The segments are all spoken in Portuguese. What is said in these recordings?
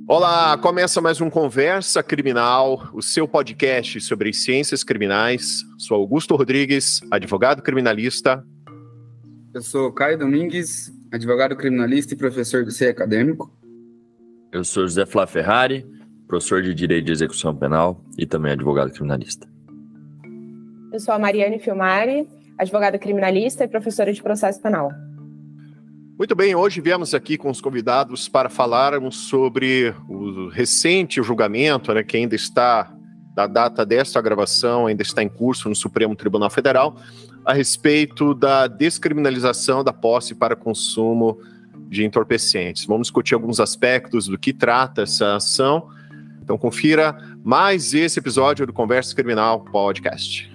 Olá, começa mais um Conversa Criminal, o seu podcast sobre ciências criminais. Sou Augusto Rodrigues, advogado criminalista. Eu sou Caio Domingues, advogado criminalista e professor do CEI Acadêmico. Eu sou José Flávio Ferrari, professor de Direito de Execução Penal e também advogado criminalista. Eu sou a Mariane Filmari, advogada criminalista e professora de processo penal. Muito bem, hoje viemos aqui com os convidados para falarmos sobre o recente julgamento, que ainda está, da data desta gravação, ainda está em curso no Supremo Tribunal Federal, a respeito da descriminalização da posse para consumo de entorpecentes. Vamos discutir alguns aspectos do que trata essa ação. Então confira mais esse episódio do Conversa Criminal Podcast.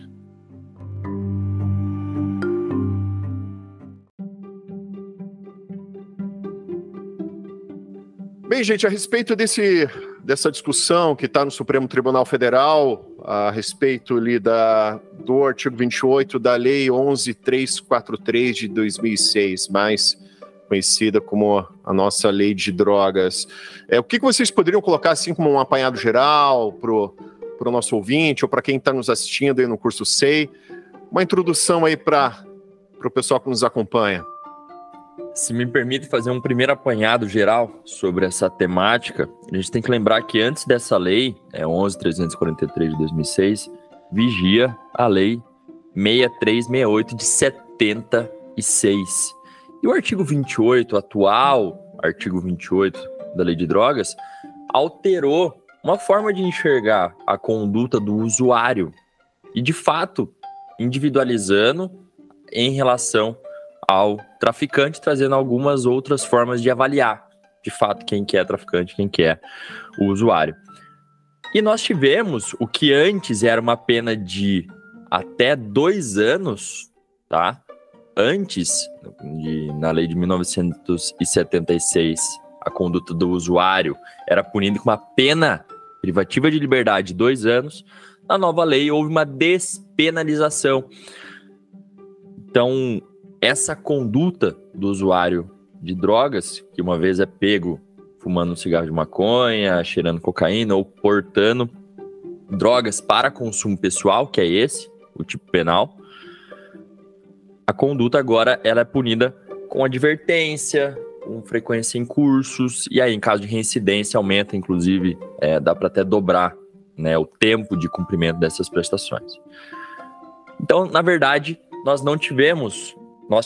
Bem, gente, a respeito dessa discussão que está no Supremo Tribunal Federal, a respeito ali do artigo 28 da Lei 11.343 de 2006, mais conhecida como a nossa Lei de Drogas. O que vocês poderiam colocar assim como um apanhado geral para o nosso ouvinte ou para quem está nos assistindo aí no curso CEI? Uma introdução aí para o pessoal que nos acompanha. Se me permite fazer um primeiro apanhado geral sobre essa temática, a gente tem que lembrar que antes dessa lei, 11.343 de 2006, vigia a lei 6368 de 76. E o artigo 28, o atual artigo 28 da Lei de Drogas, alterou uma forma de enxergar a conduta do usuário e, de fato, individualizando em relação ao traficante, trazendo algumas outras formas de avaliar, de fato, quem que é traficante, quem que é o usuário. E nós tivemos o que antes era uma pena de até 2 anos, tá? Antes, na lei de 1976, a conduta do usuário era punida com uma pena privativa de liberdade de 2 anos. Na nova lei houve uma despenalização. Então, essa conduta do usuário de drogas, que uma vez é pego fumando um cigarro de maconha, cheirando cocaína ou portando drogas para consumo pessoal, que é esse, o tipo penal, a conduta agora ela é punida com advertência, com frequência em cursos, e aí em caso de reincidência aumenta, inclusive, dá para até dobrar, o tempo de cumprimento dessas prestações. Então, na verdade, nós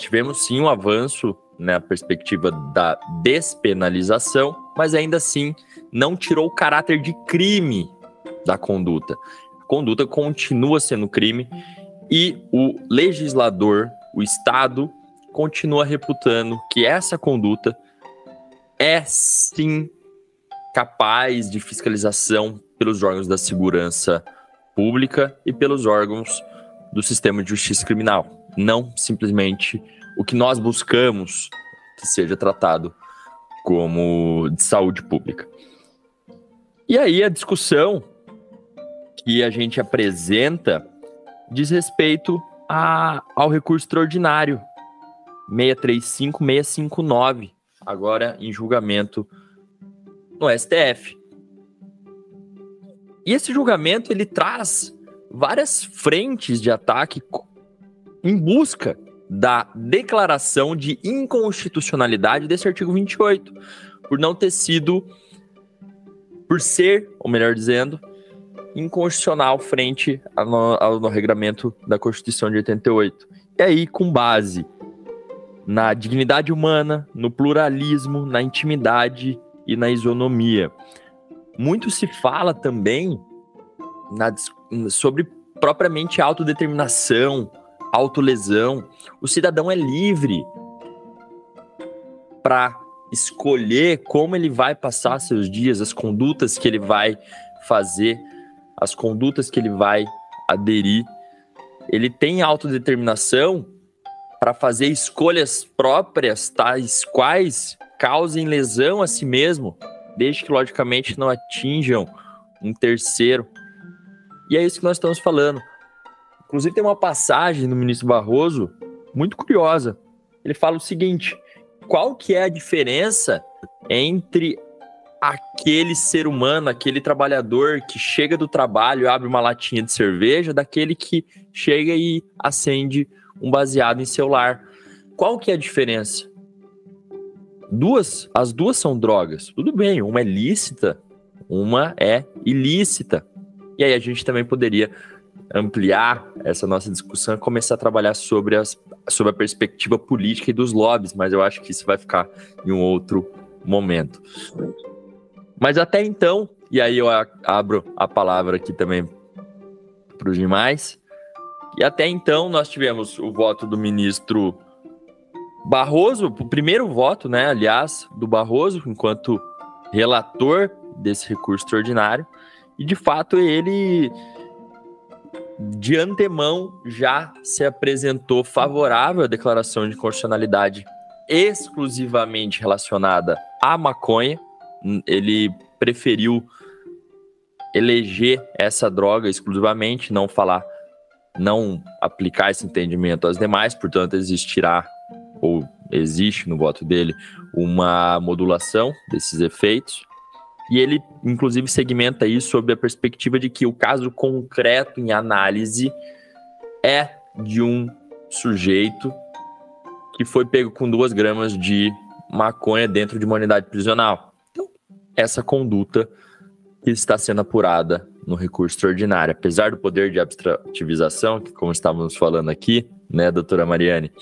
tivemos sim um avanço na perspectiva da despenalização, mas ainda assim não tirou o caráter de crime da conduta. A conduta continua sendo crime e o legislador, o Estado, continua reputando que essa conduta é sim capaz de fiscalização pelos órgãos da segurança pública e pelos órgãos do sistema de justiça criminal. Não simplesmente o que nós buscamos que seja tratado como de saúde pública. E aí a discussão que a gente apresenta diz respeito ao recurso extraordinário 635-659, agora em julgamento no STF. E esse julgamento ele traz várias frentes de ataque em busca da declaração de inconstitucionalidade desse artigo 28, por ser, ou melhor dizendo, inconstitucional frente ao regramento da Constituição de 88. E aí, com base na dignidade humana, no pluralismo, na intimidade e na isonomia. Muito se fala também sobre propriamente autodeterminação, autolesão. O cidadão é livre para escolher como ele vai passar seus dias, as condutas que ele vai fazer, as condutas que ele vai aderir. Ele tem autodeterminação para fazer escolhas próprias, tais quais causem lesão a si mesmo, desde que, logicamente, não atinjam um terceiro. E é isso que nós estamos falando. Inclusive, tem uma passagem do ministro Barroso muito curiosa, ele fala o seguinte: qual que é a diferença entre aquele ser humano, aquele trabalhador que chega do trabalho, abre uma latinha de cerveja, daquele que chega e acende um baseado em seu lar? Qual que é a diferença? As duas são drogas. Tudo bem, uma é lícita, uma é ilícita. E aí a gente também poderia ampliar essa nossa discussão e começar a trabalhar sobre a perspectiva política e dos lobbies, mas eu acho que isso vai ficar em um outro momento. Mas até então, e aí eu abro a palavra aqui também para os demais, e até então nós tivemos o voto do ministro Barroso, o primeiro voto, né, aliás, do Barroso, enquanto relator desse recurso extraordinário, e de fato ele, de antemão, já se apresentou favorável à declaração de constitucionalidade exclusivamente relacionada à maconha. Ele preferiu eleger essa droga exclusivamente, não aplicar esse entendimento às demais, portanto existirá, ou existe no voto dele, uma modulação desses efeitos. E ele, inclusive, segmenta isso sob a perspectiva de que o caso concreto em análise é de um sujeito que foi pego com 2 gramas de maconha dentro de uma unidade prisional. Então, essa conduta que está sendo apurada no recurso extraordinário, apesar do poder de abstrativização, que como estávamos falando aqui, né, doutora Mariane,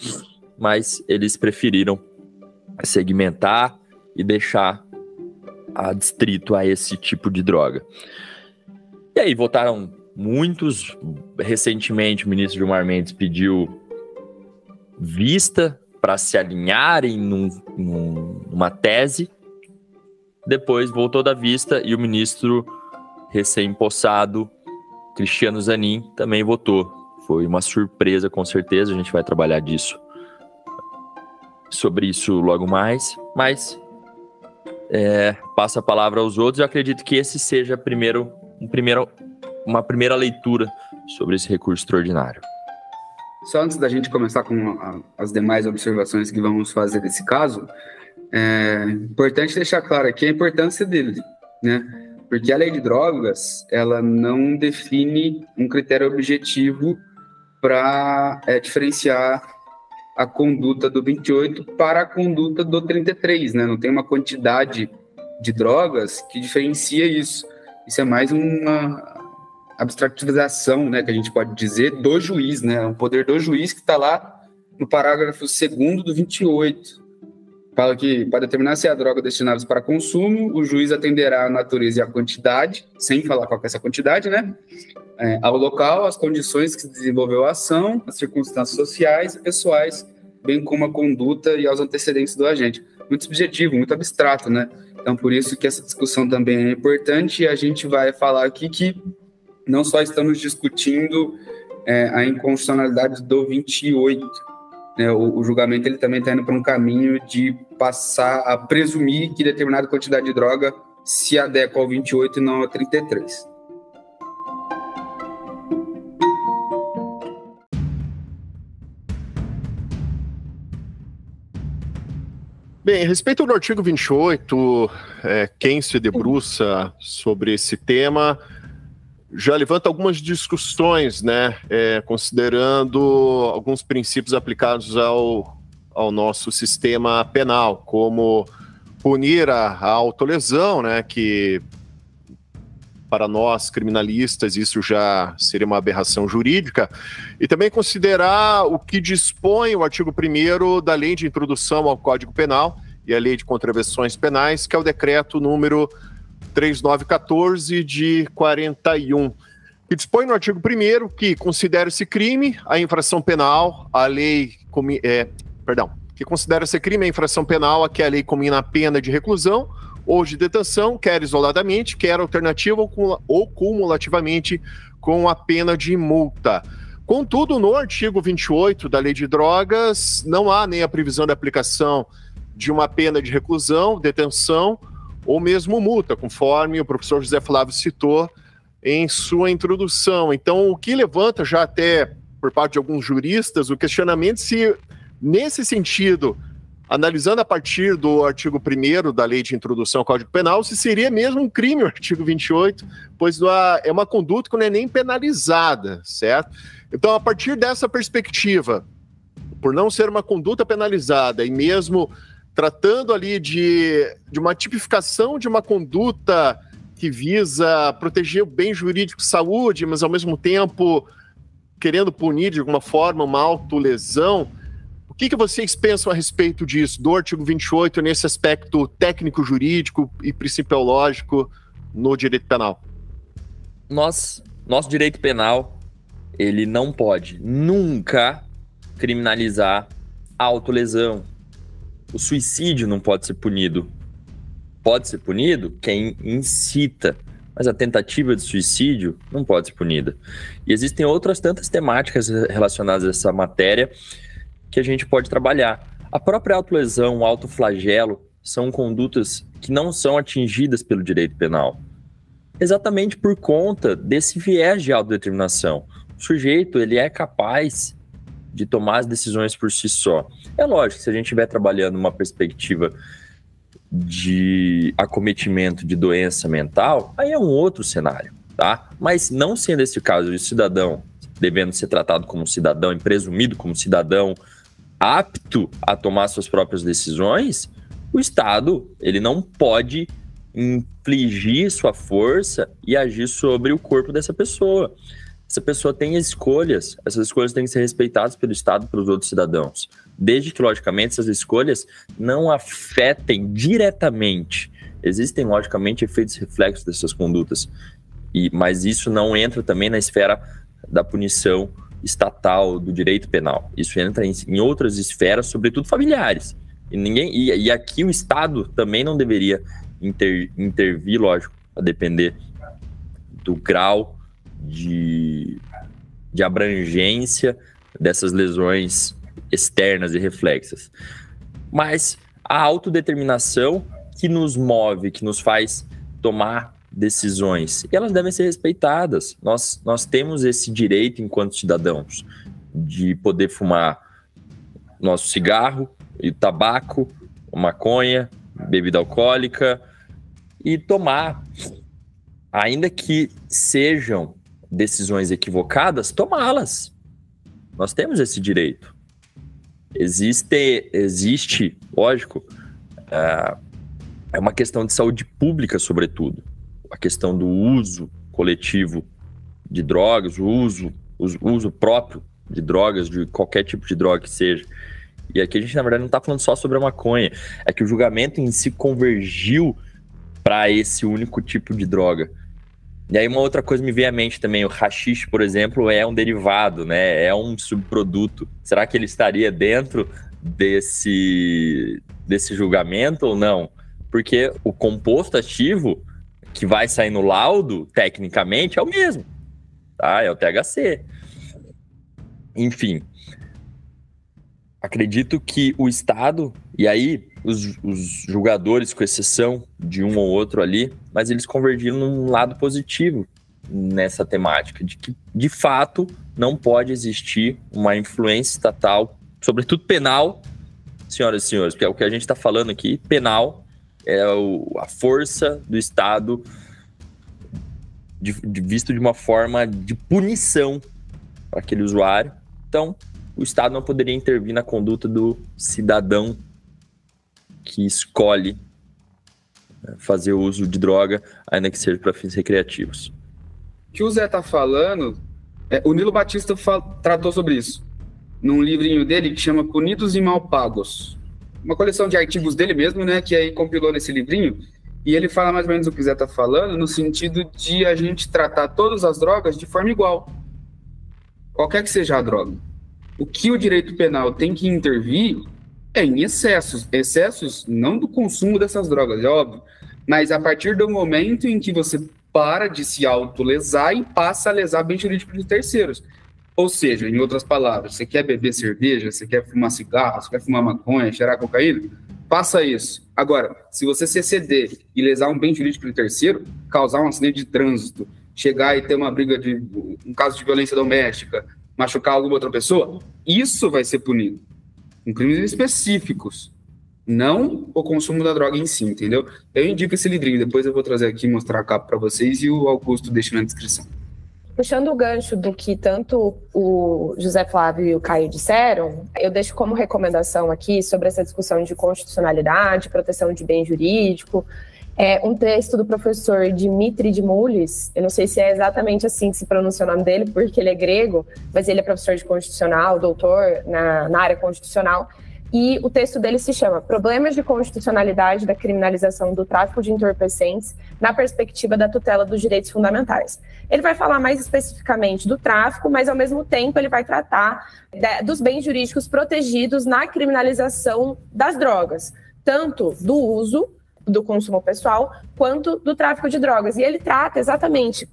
mas eles preferiram segmentar e deixar adstrito a esse tipo de droga. E aí votaram muitos. Recentemente o ministro Gilmar Mendes pediu vista para se alinharem numa tese. Depois voltou da vista e o ministro recém-possado Cristiano Zanin também votou. Foi uma surpresa, com certeza. A gente vai trabalhar sobre isso logo mais, mas passo a palavra aos outros. Eu acredito que esse seja uma primeira leitura sobre esse recurso extraordinário. Só antes da gente começar com as demais observações que vamos fazer desse caso, é importante deixar claro aqui a importância dele, né? Porque a lei de drogas, ela não define um critério objetivo para diferenciar a conduta do 28 para a conduta do 33, né? Não tem uma quantidade de drogas que diferencia isso. Isso é mais uma abstrativização, né, que a gente pode dizer, do juiz, né? O poder do juiz que está lá no parágrafo 2º do 28. Fala que, para determinar se há droga destinada para consumo, o juiz atenderá à natureza e à quantidade, sem falar qual que é essa quantidade, né? Ao local, às condições que se desenvolveu a ação, às circunstâncias sociais e pessoais, bem como a conduta e aos antecedentes do agente. Muito subjetivo, muito abstrato, né? Então, por isso que essa discussão também é importante, e a gente vai falar aqui que não só estamos discutindo a inconstitucionalidade do 28, né? O julgamento ele também está indo para um caminho de passar a presumir que determinada quantidade de droga se adequa ao 28 e não ao 33. Bem, a respeito do artigo 28, quem se debruça sobre esse tema já levanta algumas discussões, né, considerando alguns princípios aplicados ao nosso sistema penal, como punir a autolesão, né, que para nós criminalistas isso já seria uma aberração jurídica, e também considerar o que dispõe o artigo 1º da Lei de Introdução ao Código Penal e a Lei de Contravenções Penais, que é o decreto número 3914 de 41, que dispõe no artigo 1º que considera-se crime a infração penal, que considera-se crime a infração penal a que a lei comina a pena de reclusão ou de detenção, quer isoladamente, quer alternativa ou cumulativamente com a pena de multa. Contudo, no artigo 28 da Lei de Drogas, não há nem a previsão da aplicação de uma pena de reclusão, detenção ou mesmo multa, conforme o professor José Flávio citou em sua introdução. Então, o que levanta já até por parte de alguns juristas o questionamento se Nesse sentido, analisando a partir do artigo 1º da Lei de Introdução ao Código Penal, se seria mesmo um crime o artigo 28, pois é uma conduta que não é nem penalizada, certo? Então, a partir dessa perspectiva, por não ser uma conduta penalizada e mesmo tratando ali de uma tipificação de uma conduta que visa proteger o bem jurídico e saúde, mas ao mesmo tempo querendo punir de alguma forma uma autolesão, o que vocês pensam a respeito disso, do artigo 28, nesse aspecto técnico-jurídico e principiológico no direito penal? Nosso direito penal, ele não pode nunca criminalizar a autolesão. O suicídio não pode ser punido. Pode ser punido quem incita, mas a tentativa de suicídio não pode ser punida. E existem outras tantas temáticas relacionadas a essa matéria que a gente pode trabalhar. A própria autolesão, o autoflagelo, são condutas que não são atingidas pelo direito penal. Exatamente por conta desse viés de autodeterminação. O sujeito, ele é capaz de tomar as decisões por si só. É lógico que se a gente estiver trabalhando uma perspectiva de acometimento de doença mental, aí é um outro cenário, tá? Mas não sendo esse caso de cidadão devendo ser tratado como cidadão e presumido como cidadão apto a tomar suas próprias decisões, o Estado, ele não pode infligir sua força e agir sobre o corpo dessa pessoa. Essa pessoa tem escolhas, essas escolhas têm que ser respeitadas pelo Estado e pelos outros cidadãos, desde que, logicamente, essas escolhas não afetem diretamente. Existem, logicamente, efeitos reflexos dessas condutas, mas isso não entra também na esfera da punição estatal, do direito penal. Isso entra em outras esferas, sobretudo familiares. E aqui o Estado também não deveria intervir, lógico, a depender do grau de abrangência dessas lesões externas e reflexas. Mas a autodeterminação que nos move, que nos faz tomar decisões, elas devem ser respeitadas. Nós temos esse direito enquanto cidadãos de poder fumar nosso cigarro, e tabaco, maconha, bebida alcoólica e tomar, ainda que sejam decisões equivocadas, tomá-las. Nós temos esse direito. Existe, lógico, é uma questão de saúde pública, sobretudo. A questão do uso coletivo de drogas, o uso próprio de drogas, de qualquer tipo de droga que seja. E aqui a gente, na verdade, não está falando só sobre a maconha. É que o julgamento em si convergiu para esse único tipo de droga. E aí uma outra coisa me veio à mente também, o haxixe, por exemplo, é um derivado, né? É um subproduto. Será que ele estaria dentro desse julgamento ou não? Porque o composto ativo que vai sair no laudo, tecnicamente, é o mesmo, tá? É o THC. Enfim, acredito que o Estado, e aí os julgadores, com exceção de um ou outro ali, mas eles convergiram num lado positivo nessa temática, de que, de fato, não pode existir uma influência estatal, sobretudo penal, senhoras e senhores, porque é o que a gente está falando aqui, penal é a força do Estado visto de uma forma de punição para aquele usuário. Então, o Estado não poderia intervir na conduta do cidadão que escolhe fazer uso de droga, ainda que seja para fins recreativos. O que o Zé está falando, o Nilo Batista tratou sobre isso, num livrinho dele que chama Punidos e Mal Pagos. Uma coleção de artigos dele mesmo, né, que aí compilou nesse livrinho, e ele fala mais ou menos o que o Zé está falando, no sentido de a gente tratar todas as drogas de forma igual, qualquer que seja a droga. O que o direito penal tem que intervir é em excessos não do consumo dessas drogas, é óbvio, mas a partir do momento em que você para de se autolesar e passa a lesar bem jurídico de terceiros. Ou seja, em outras palavras, você quer beber cerveja, você quer fumar cigarro, você quer fumar maconha, cheirar cocaína? Faça isso. Agora, se você se exceder e lesar um bem jurídico de terceiro, causar um acidente de trânsito, chegar e ter uma briga um caso de violência doméstica, machucar alguma outra pessoa, isso vai ser punido. com crimes específicos, não o consumo da droga em si, entendeu? Eu indico esse livrinho, depois eu vou trazer aqui e mostrar a capa para vocês e o Augusto deixa na descrição. Puxando o gancho do que tanto o José Flávio e o Caio disseram, eu deixo como recomendação aqui sobre essa discussão de constitucionalidade, proteção de bem jurídico, um texto do professor Dimitri Dimoulis. Eu não sei se é exatamente assim que se pronuncia o nome dele, porque ele é grego, mas ele é professor de constitucional, doutor na área constitucional, e o texto dele se chama Problemas de Constitucionalidade da Criminalização do Tráfico de Entorpecentes na Perspectiva da Tutela dos Direitos Fundamentais. Ele vai falar mais especificamente do tráfico, mas ao mesmo tempo ele vai tratar dos bens jurídicos protegidos na criminalização das drogas, tanto do uso, do consumo pessoal, quanto do tráfico de drogas. E ele trata exatamente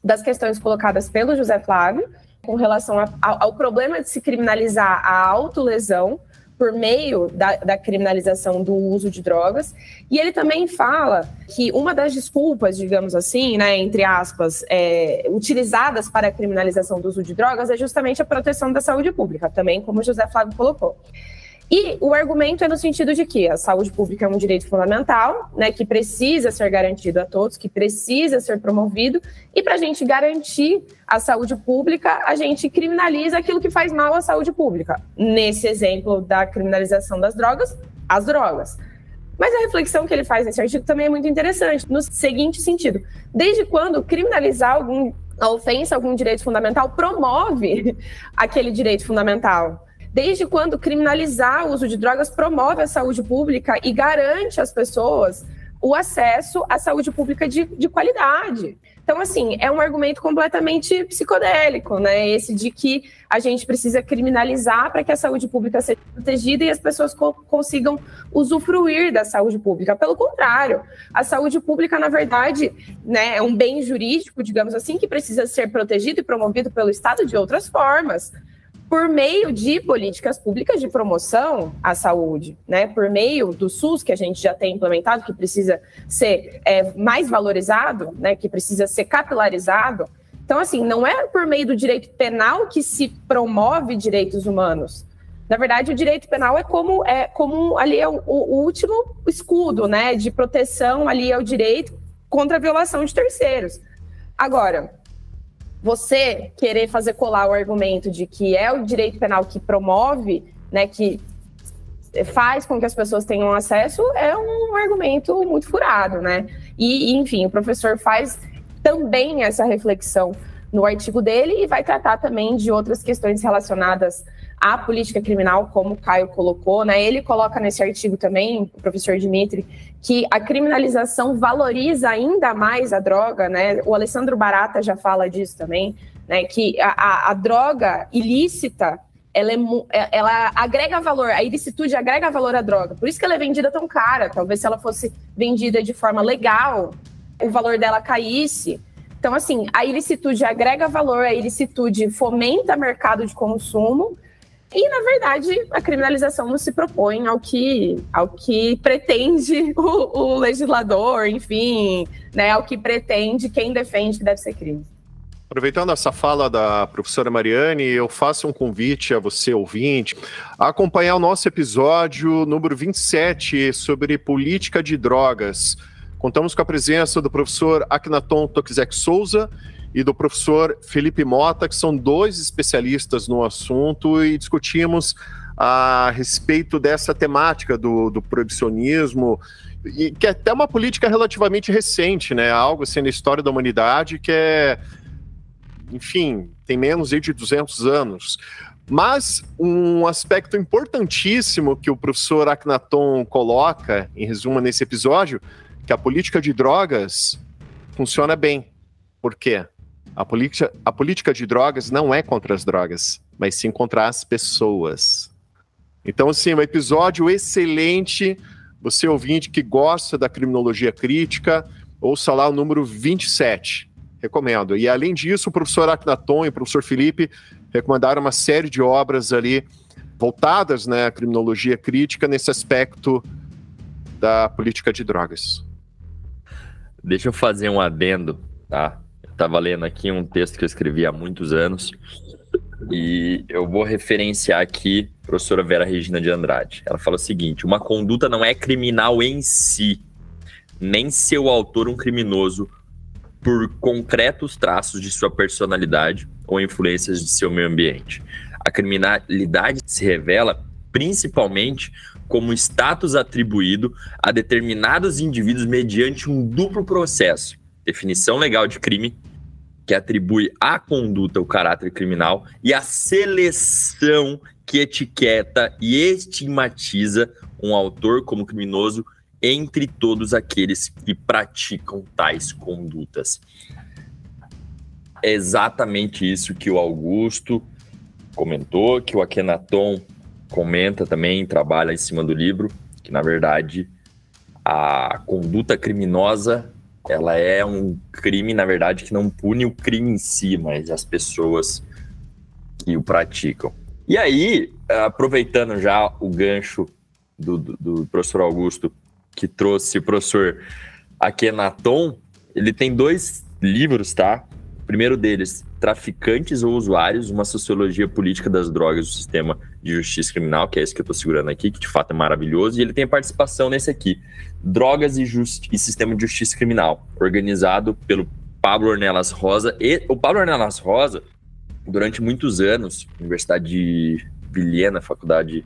das questões colocadas pelo José Flávio com relação ao problema de se criminalizar a autolesão por meio da criminalização do uso de drogas. E ele também fala que uma das desculpas, digamos assim, né, entre aspas, utilizadas para a criminalização do uso de drogas é justamente a proteção da saúde pública, também como o José Flávio colocou. E o argumento é no sentido de que a saúde pública é um direito fundamental, né, que precisa ser garantido a todos, que precisa ser promovido, e para a gente garantir a saúde pública, a gente criminaliza aquilo que faz mal à saúde pública. Nesse exemplo da criminalização das drogas, as drogas. Mas a reflexão que ele faz nesse artigo também é muito interessante, no seguinte sentido: desde quando criminalizar a ofensa a algum direito fundamental promove aquele direito fundamental? Desde quando criminalizar o uso de drogas promove a saúde pública e garante às pessoas o acesso à saúde pública de qualidade? Então, assim, é um argumento completamente psicodélico, né? Esse de que a gente precisa criminalizar para que a saúde pública seja protegida e as pessoas consigam usufruir da saúde pública. Pelo contrário, a saúde pública, na verdade, né, é um bem jurídico, digamos assim, que precisa ser protegido e promovido pelo Estado de outras formas, por meio de políticas públicas de promoção à saúde, né? Por meio do SUS, que a gente já tem implementado, que precisa ser mais valorizado, né? Que precisa ser capilarizado. Então, assim, não é por meio do direito penal que se promove direitos humanos. Na verdade, o direito penal é como ali é o último escudo, né? De proteção ali ao direito contra a violação de terceiros. Agora, você querer fazer colar o argumento de que é o direito penal que promove, né, que faz com que as pessoas tenham acesso, é um argumento muito furado, né? E, enfim, o professor faz também essa reflexão no artigo dele e vai tratar também de outras questões relacionadas à política criminal, como o Caio colocou, né? Ele coloca nesse artigo também, o professor Dimitri, que a criminalização valoriza ainda mais a droga, né? O Alessandro Barata já fala disso também, né? Que a droga ilícita, ela agrega valor, a ilicitude agrega valor à droga. Por isso que ela é vendida tão cara. Talvez se ela fosse vendida de forma legal, o valor dela caísse. Então, assim, a ilicitude agrega valor, a ilicitude fomenta mercado de consumo. E, na verdade, a criminalização não se propõe ao que pretende o legislador, enfim, né, ao que pretende quem defende que deve ser crime. Aproveitando essa fala da professora Mariane, eu faço um convite a você, ouvinte, a acompanhar o nosso episódio número 27 sobre política de drogas. Contamos com a presença do professor Akhenaton Tokizek Souza e do professor Felipe Mota, que são dois especialistas no assunto, e discutimos a respeito dessa temática do proibicionismo, e que é até uma política relativamente recente, né? Algo assim na história da humanidade que enfim, tem menos de 200 anos. Mas um aspecto importantíssimo que o professor Akhenaton coloca, em resumo nesse episódio, que a política de drogas funciona bem. Por quê? A política de drogas não é contra as drogas, mas sim contra as pessoas. Então, assim, um episódio excelente. Você, ouvinte, que gosta da criminologia crítica, ouça lá o número 27. Recomendo. E, além disso, o professor Akhenaton e o professor Felipe recomendaram uma série de obras ali voltadas, né, à criminologia crítica nesse aspecto da política de drogas. Deixa eu fazer um adendo, tá? Eu estava lendo aqui um texto que eu escrevi há muitos anos, E eu vou referenciar aqui a professora Vera Regina de Andrade. Ela fala o seguinte: uma conduta não é criminal em si, nem seu autor um criminoso por concretos traços de sua personalidade ou influências de seu meio ambiente. A criminalidade se revela principalmente como status atribuído a determinados indivíduos mediante um duplo processo: definição legal de crime, que atribui à conduta o caráter criminal, e a seleção que etiqueta e estigmatiza um autor como criminoso entre todos aqueles que praticam tais condutas. É exatamente isso que o Augusto comentou, que o Akhenaton comenta também, trabalha em cima do livro, que na verdade a conduta criminosa, ela é um crime, na verdade, que não pune o crime em si, mas as pessoas que o praticam. E aí, aproveitando já o gancho do professor Augusto, que trouxe o professor Akhenaton, ele tem 2 livros, tá? O primeiro deles, Traficantes ou Usuários, uma sociologia política das drogas do sistema de justiça criminal, que é esse que eu estou segurando aqui, que de fato é maravilhoso, e ele tem participação nesse aqui, Drogas e Sistema de Justiça Criminal, organizado pelo Pablo Ornelas Rosa. E o Pablo Ornelas Rosa, durante muitos anos, Universidade de Vilhena, Faculdade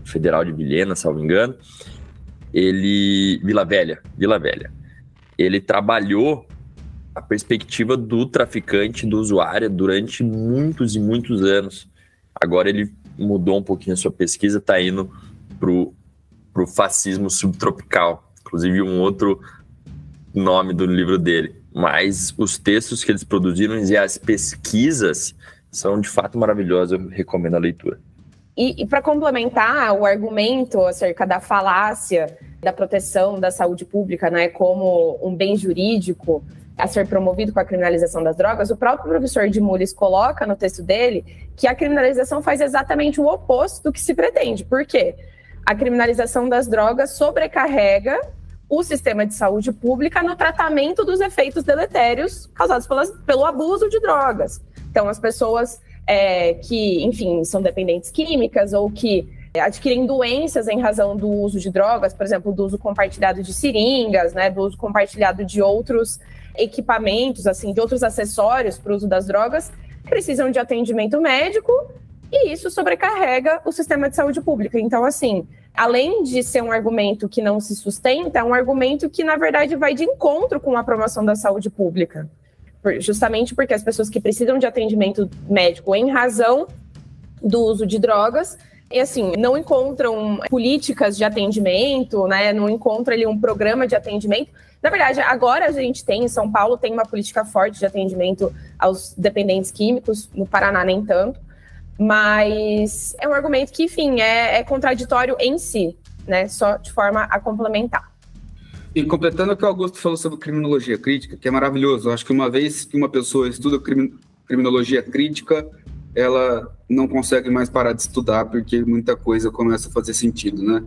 Federal de Vilhena, salvo engano, Vila Velha, ele trabalhou a perspectiva do traficante, do usuário, durante muitos e muitos anos. Agora ele mudou um pouquinho a sua pesquisa, está indo pro fascismo subtropical, inclusive um outro nome do livro dele. Mas os textos que eles produziram e as pesquisas são de fato maravilhosas, eu recomendo a leitura. E para complementar o argumento acerca da falácia da proteção da saúde pública, né, como um bem jurídico a ser promovido com a criminalização das drogas, o próprio professor de Mullis coloca no texto dele que a criminalização faz exatamente o oposto do que se pretende. Por quê? A criminalização das drogas sobrecarrega o sistema de saúde pública no tratamento dos efeitos deletérios causados pelo abuso de drogas. Então, as pessoas que, enfim, são dependentes químicas ou que adquirem doenças em razão do uso de drogas, por exemplo, do uso compartilhado de seringas, né, do uso compartilhado de outros equipamentos, assim, de outros acessórios para o uso das drogas, precisam de atendimento médico, e isso sobrecarrega o sistema de saúde pública. Então, assim, além de ser um argumento que não se sustenta, é um argumento que, na verdade, vai de encontro com a promoção da saúde pública. Justamente porque as pessoas que precisam de atendimento médico em razão do uso de drogas, e assim, não encontram políticas de atendimento, né? Não encontram ali um programa de atendimento. Na verdade, agora a gente tem, em São Paulo, tem uma política forte de atendimento aos dependentes químicos, no Paraná nem tanto, mas é um argumento que, enfim, é contraditório em si, né? Só de forma a complementar. E completando o que o Augusto falou sobre criminologia crítica, que é maravilhoso, eu acho que uma vez que uma pessoa estuda criminologia crítica, ela não consegue mais parar de estudar, porque muita coisa começa a fazer sentido, né?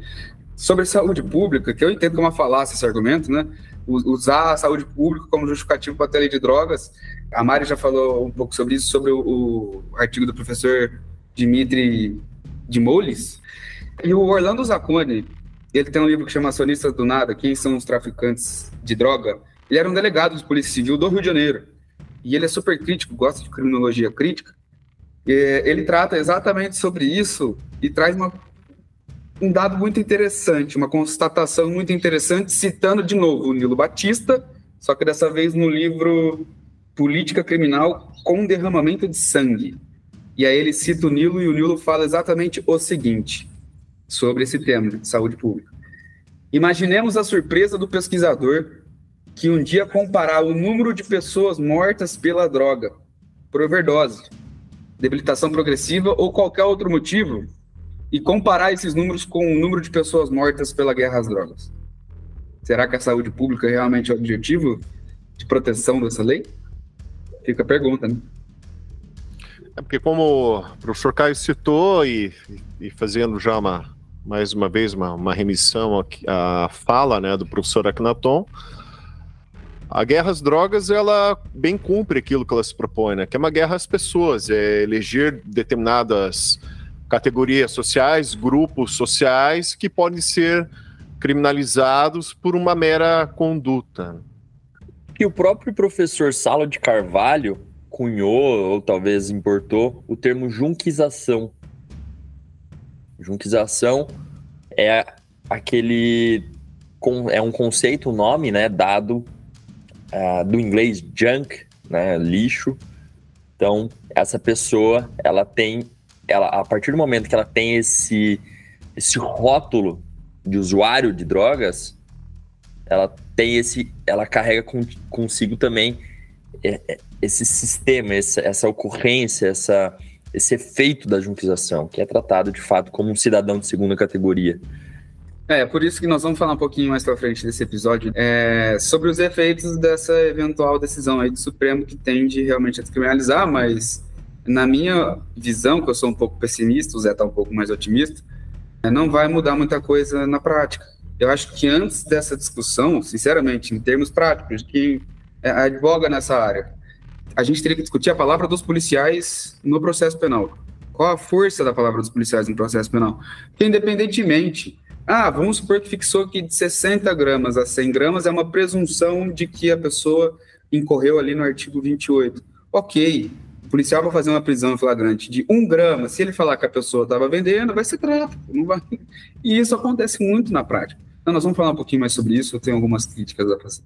Sobre saúde pública, que eu entendo que é uma falácia esse argumento, né? Usar a saúde pública como justificativo para a lei de drogas. A Mari já falou um pouco sobre isso, sobre o artigo do professor Dimitri de Mullis. E o Orlando Zacconi, ele tem um livro que chama Acionistas do Nada, Quem são os traficantes de droga? Ele era um delegado de Polícia Civil do Rio de Janeiro. E ele é super crítico, gosta de criminologia crítica. Ele trata exatamente sobre isso e traz um dado muito interessante, uma constatação muito interessante, citando de novo o Nilo Batista, só que dessa vez no livro Política Criminal com Derramamento de Sangue. E aí ele cita o Nilo, e o Nilo fala exatamente o seguinte sobre esse tema de saúde pública. Imaginemos a surpresa do pesquisador que um dia comparar o número de pessoas mortas pela droga, por overdose, debilitação progressiva ou qualquer outro motivo, e comparar esses números com o número de pessoas mortas pela guerra às drogas. Será que a saúde pública realmente é o objetivo de proteção dessa lei? Fica a pergunta, né? É porque, como o professor Caio citou, e fazendo já mais uma vez uma remissão à fala, né, do professor Akhenaton, A guerra às drogas, ela bem cumpre aquilo que ela se propõe, né? Que é uma guerra às pessoas, é eleger determinadas categorias sociais, grupos sociais que podem ser criminalizados por uma mera conduta. E o próprio professor Salo de Carvalho cunhou, ou talvez importou, o termo junquização. Junquização é um conceito, um nome, né, dado do inglês junk, né, lixo. Então, essa pessoa, ela a partir do momento que ela tem esse rótulo de usuário de drogas, ela carrega consigo também esse sistema, essa ocorrência, esse efeito da junquização, que é tratado de fato como um cidadão de segunda categoria. Por isso que nós vamos falar um pouquinho mais pra frente desse episódio sobre os efeitos dessa eventual decisão aí do Supremo que tende realmente a descriminalizar, mas na minha visão, que eu sou um pouco pessimista, o Zé tá um pouco mais otimista, não vai mudar muita coisa na prática. Eu acho que antes dessa discussão, sinceramente, em termos práticos, que advoga nessa área, a gente teria que discutir a palavra dos policiais no processo penal. Qual a força da palavra dos policiais no processo penal? Porque independentemente, vamos supor que fixou que de 60 gramas a 100 gramas é uma presunção de que a pessoa incorreu ali no artigo 28. Ok, o policial vai fazer uma prisão flagrante de 1 grama, se ele falar que a pessoa estava vendendo, vai ser tráfico. Não vai... E isso acontece muito na prática. Então, nós vamos falar um pouquinho mais sobre isso, eu tenho algumas críticas a fazer.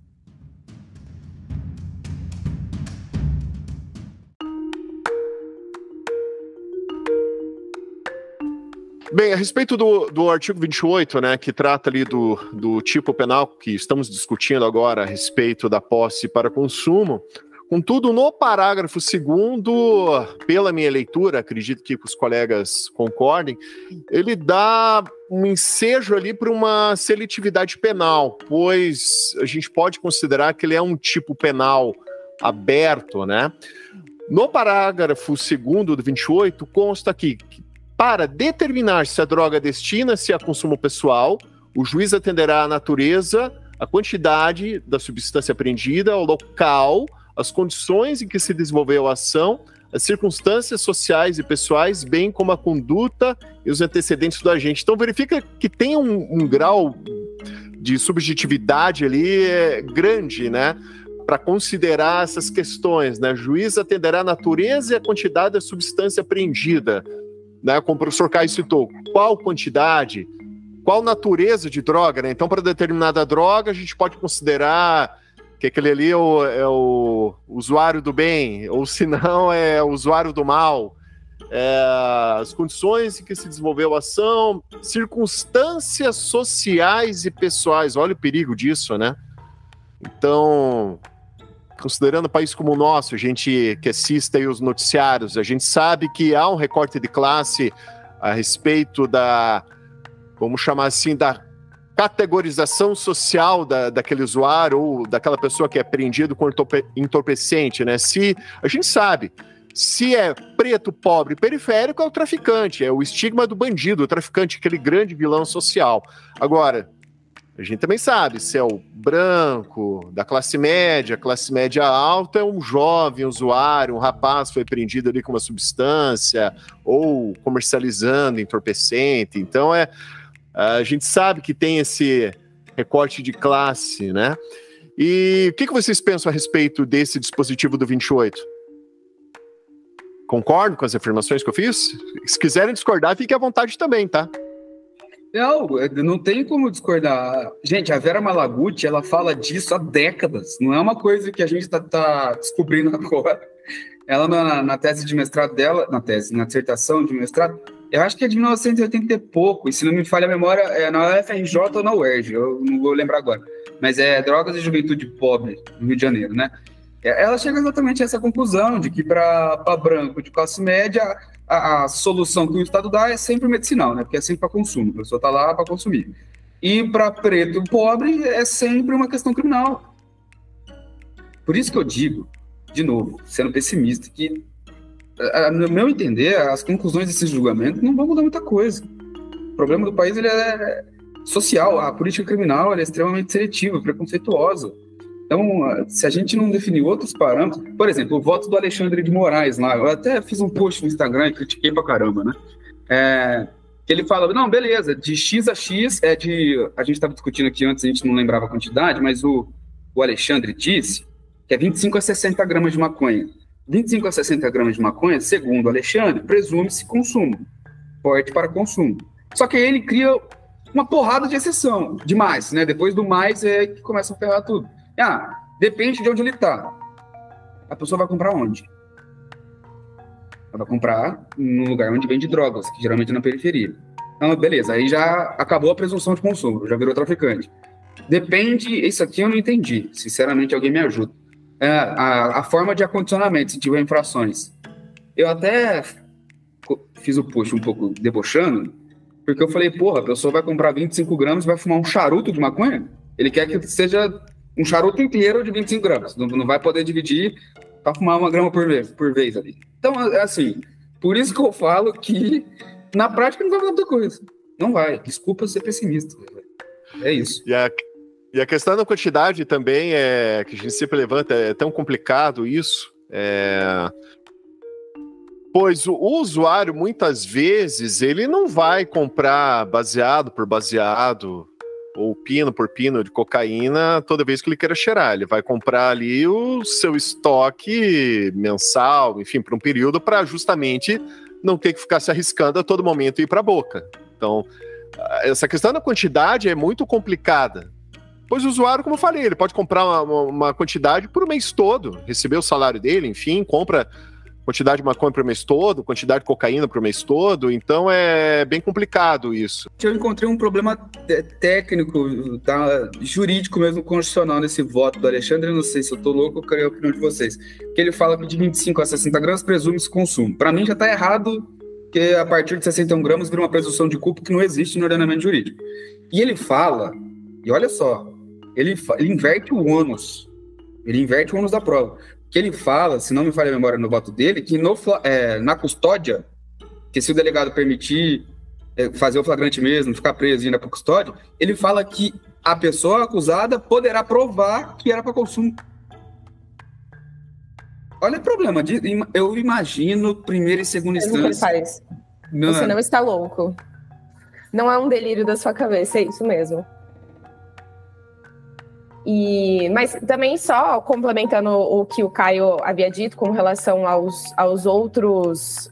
Bem, a respeito do artigo 28, né, que trata ali do tipo penal que estamos discutindo agora a respeito da posse para consumo, contudo, no parágrafo 2º, pela minha leitura, acredito que os colegas concordem, ele dá um ensejo ali para uma seletividade penal, pois a gente pode considerar que ele é um tipo penal aberto, né? No parágrafo 2º do 28, consta aqui que para determinar se a droga destina-se a consumo pessoal, o juiz atenderá à natureza, a quantidade da substância apreendida, ao local, as condições em que se desenvolveu a ação, as circunstâncias sociais e pessoais, bem como a conduta e os antecedentes do agente. Então verifica que tem um grau de subjetividade ali grande, né? Para considerar essas questões, né? O juiz atenderá a natureza e a quantidade da substância apreendida, né? Como o professor Caio citou, qual quantidade, qual natureza de droga, né? Então, para determinada droga, a gente pode considerar que aquele ali é o usuário do bem, ou se não, é o usuário do mal. As condições em que se desenvolveu a ação, circunstâncias sociais e pessoais. Olha o perigo disso, né? Então, considerando um país como o nosso, a gente que assiste aí os noticiários, a gente sabe que há um recorte de classe a respeito da, vamos chamar assim, da categorização social daquele usuário ou daquela pessoa que é apreendido com entorpecente, né? Se a gente sabe, se é preto, pobre, periférico, é o traficante, é o estigma do bandido, o traficante, aquele grande vilão social. Agora, a gente também sabe, se é o branco, da classe média alta, é um jovem usuário, um rapaz foi apreendido ali com uma substância ou comercializando entorpecente. Então, a gente sabe que tem esse recorte de classe, né? E o que vocês pensam a respeito desse dispositivo do 28? Concordam com as afirmações que eu fiz? Se quiserem discordar, fiquem à vontade também, tá? Não tem como discordar. Gente, a Vera Malaguti, ela fala disso há décadas. Não é uma coisa que a gente tá descobrindo agora. Ela, na tese de mestrado dela, na dissertação de mestrado, eu acho que é de 1980 e pouco, e se não me falha a memória, é na UFRJ ou na UERJ, eu não vou lembrar agora. Mas é Drogas e Juventude Pobre, no Rio de Janeiro, né? Ela chega exatamente a essa conclusão de que para branco de classe média, a solução que o Estado dá é sempre medicinal, né? Porque é sempre para consumo, a pessoa está lá para consumir. E para preto e pobre é sempre uma questão criminal. Por isso que eu digo, de novo, sendo pessimista, que, no meu entender, as conclusões desses julgamentos não vão mudar muita coisa. O problema do país ele é social, a política criminal é extremamente seletiva, preconceituosa. Então, se a gente não definir outros parâmetros, por exemplo, o voto do Alexandre de Moraes lá, eu até fiz um post no Instagram e critiquei pra caramba, né? Que ele fala, não, beleza, de X a X a gente estava discutindo aqui antes, a gente não lembrava a quantidade, mas o Alexandre disse que é 25 a 60 gramas de maconha. 25 a 60 gramas de maconha, segundo o Alexandre, presume-se consumo, porte para consumo. Só que aí ele cria uma porrada de exceção, demais, né? Depois do mais é que começa a ferrar tudo. Depende de onde ele está. A pessoa vai comprar onde? Ela vai comprar no lugar onde vende drogas, que geralmente é na periferia. Então, beleza, aí já acabou a presunção de consumo, já virou traficante. Depende, isso aqui eu não entendi. Sinceramente, alguém me ajuda. A forma de acondicionamento, se tiver infrações. Eu até fiz o post um pouco debochando, porque eu falei, porra, a pessoa vai comprar 25 gramas e vai fumar um charuto de maconha? Ele quer que seja um charuto inteiro de 25 gramas. Não vai poder dividir para fumar 1 grama por vez ali. Então, assim, por isso que eu falo que na prática não vai mudar muita coisa. Não vai. Desculpa ser pessimista. É isso. E a questão da quantidade também que a gente sempre levanta, é tão complicado isso. Pois o usuário, muitas vezes, ele não vai comprar baseado por baseado ou pino por pino de cocaína toda vez que ele queira cheirar. Ele vai comprar ali o seu estoque mensal, enfim, por um período, para justamente não ter que ficar se arriscando a todo momento ir para a boca. Então, essa questão da quantidade é muito complicada. Pois o usuário, como eu falei, ele pode comprar uma quantidade por um mês todo, receber o salário dele, enfim, compra quantidade de maconha para o mês todo, quantidade de cocaína para o mês todo, então é bem complicado isso. Eu encontrei um problema técnico, jurídico mesmo, constitucional nesse voto do Alexandre, eu não sei se eu tô louco ou queria a opinião de vocês, que ele fala que de 25 a 60 gramas presume-se consumo. Para mim já tá errado, que a partir de 61 gramas vira uma presunção de culpa que não existe no ordenamento jurídico. E ele fala, e olha só, ele inverte o ônus, da prova. Que ele fala, se não me falha a memória no voto dele, que na custódia, que se o delegado permitir fazer o flagrante mesmo, ficar preso e ir na custódia, ele fala que a pessoa acusada poderá provar que era para consumo. Olha o problema, eu imagino primeira e segunda instância. Você não está louco. Não é um delírio da sua cabeça, é isso mesmo. Mas também só complementando o que o Caio havia dito com relação aos outros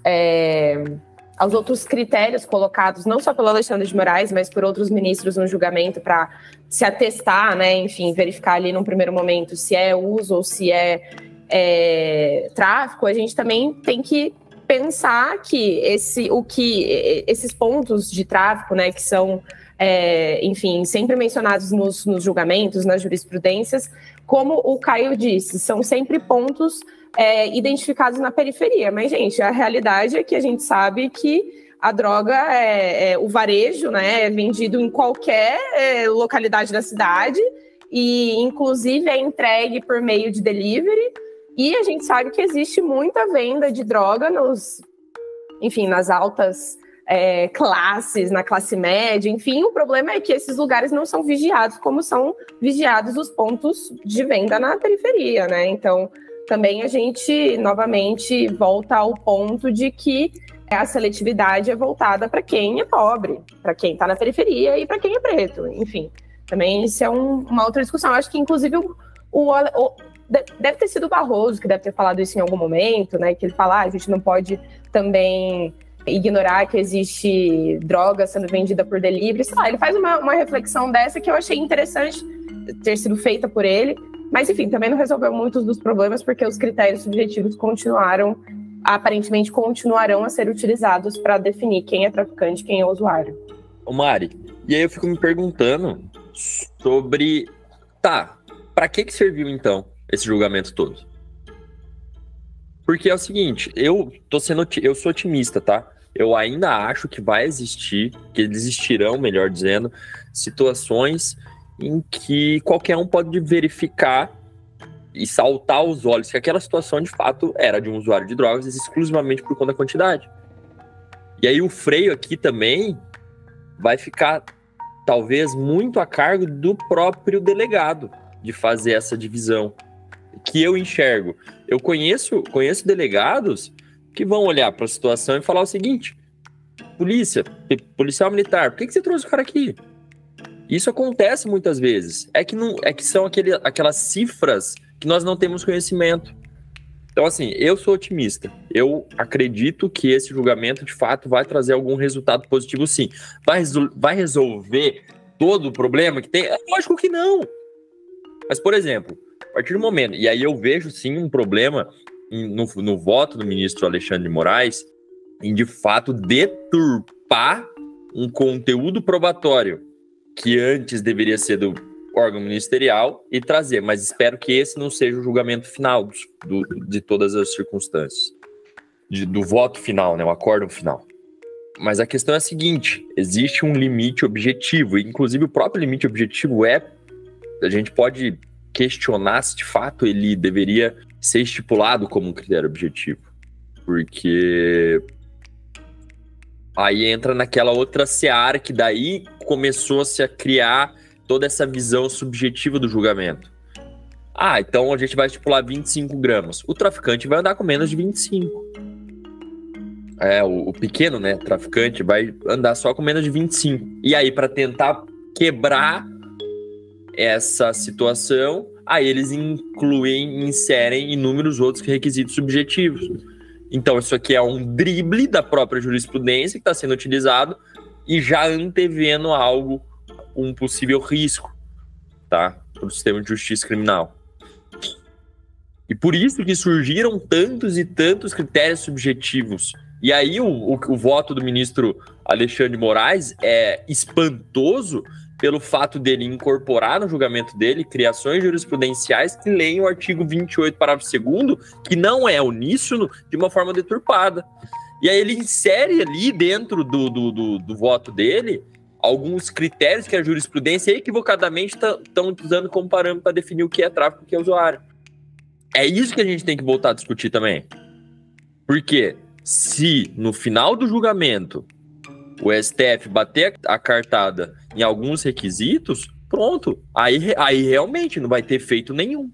critérios colocados, não só pelo Alexandre de Moraes, mas por outros ministros no julgamento para se atestar, né, enfim, verificar ali num primeiro momento se é uso ou se é tráfico, a gente também tem que pensar que esses pontos de tráfico, né, que são enfim, sempre mencionados nos julgamentos, nas jurisprudências, como o Caio disse, são sempre pontos identificados na periferia. Mas, gente, a realidade é que a gente sabe que a droga, o varejo, né, é vendido em qualquer localidade da cidade e, inclusive, é entregue por meio de delivery. E a gente sabe que existe muita venda de droga nas altas classes, na classe média, enfim, o problema é que esses lugares não são vigiados como são vigiados os pontos de venda na periferia, né? Então, também a gente, novamente, volta ao ponto de que a seletividade é voltada para quem é pobre, para quem está na periferia e para quem é preto, enfim. Também isso é uma outra discussão. Acho que, inclusive, deve ter sido o Barroso que deve ter falado isso em algum momento, né? Que ele fala, a gente não pode também ignorar que existe droga sendo vendida por delivery. Sei lá, ele faz uma reflexão dessa que eu achei interessante ter sido feita por ele, mas enfim, também não resolveu muitos dos problemas porque os critérios subjetivos aparentemente continuarão a ser utilizados para definir quem é traficante e quem é usuário. Ô Mari, e aí eu fico me perguntando sobre, para que serviu então esse julgamento todo? Porque é o seguinte, eu sou otimista, tá? Eu ainda acho que vai existir, que existirão, melhor dizendo, situações em que qualquer um pode verificar e saltar os olhos que aquela situação, de fato, era de um usuário de drogas exclusivamente por conta da quantidade. E aí o freio aqui também vai ficar, talvez, muito a cargo do próprio delegado. de fazer essa divisão que eu enxergo. Eu conheço delegados que vão olhar para a situação e falar o seguinte: policial militar, por que você trouxe o cara aqui? Isso acontece muitas vezes. É que são aquelas cifras que nós não temos conhecimento. Então, assim, eu sou otimista. Eu acredito que esse julgamento, de fato, vai trazer algum resultado positivo, sim. Vai resolver todo o problema que tem? É lógico que não. Mas, por exemplo, a partir do momento... E aí eu vejo, sim, um problema no voto do ministro Alexandre de Moraes em, de fato, deturpar um conteúdo probatório que antes deveria ser do órgão ministerial e trazer, mas espero que esse não seja o julgamento final de todas as circunstâncias, do voto final, né, o acórdão final. Mas a questão é a seguinte: existe um limite objetivo, e inclusive o próprio limite objetivo a gente pode questionar se de fato ele deveria ser estipulado como um critério objetivo, porque aí entra naquela outra seara que daí começou-se a criar toda essa visão subjetiva do julgamento. Então a gente vai estipular 25 gramas. O traficante vai andar com menos de 25. O pequeno, né, traficante vai andar só com menos de 25. E aí, para tentar quebrar essa situação, aí eles inserem inúmeros outros requisitos subjetivos. Então isso aqui é um drible da própria jurisprudência que está sendo utilizado e já antevendo um possível risco, tá, para o sistema de justiça criminal. E por isso que surgiram tantos e tantos critérios subjetivos. E aí o voto do ministro Alexandre de Moraes é espantoso pelo fato dele incorporar no julgamento dele criações jurisprudenciais que leem o artigo 28, parágrafo 2º, que não é uníssono, de uma forma deturpada. E aí ele insere ali dentro do voto dele alguns critérios que a jurisprudência equivocadamente estão usando como parâmetro para definir o que é tráfico e o que é usuário. É isso que a gente tem que voltar a discutir também. Porque se no final do julgamento o STF bater a cartada em alguns requisitos, pronto, aí realmente não vai ter efeito nenhum.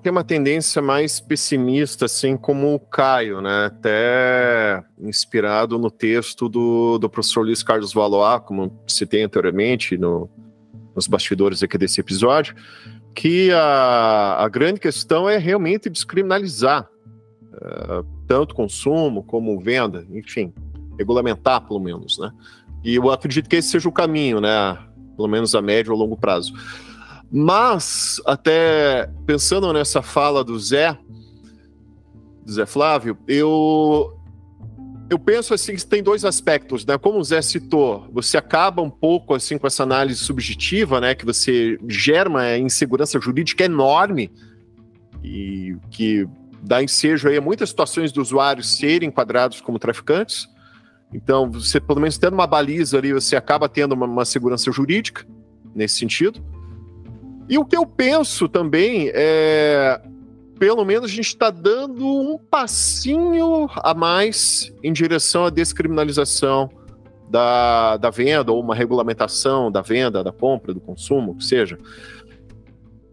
Tem uma tendência mais pessimista, assim como o Caio, né? Até inspirado no texto do professor Luiz Carlos Valois, como citei anteriormente nos bastidores aqui desse episódio, que a grande questão é realmente descriminalizar tanto consumo como venda, enfim, regulamentar pelo menos, né? E eu acredito que esse seja o caminho, né? Pelo menos a médio ou longo prazo. Mas, até pensando nessa fala do Zé Flávio, eu penso assim que tem dois aspectos, né? Como o Zé citou, você acaba um pouco assim com essa análise subjetiva, né? Que você gera uma insegurança jurídica enorme e que dá ensejo aí a muitas situações dos usuários serem enquadrados como traficantes. Então, você pelo menos tendo uma baliza ali, você acaba tendo uma segurança jurídica nesse sentido. E o que eu penso também é, pelo menos a gente está dando um passinho a mais em direção à descriminalização da venda, ou uma regulamentação da venda, da compra, do consumo, o que seja.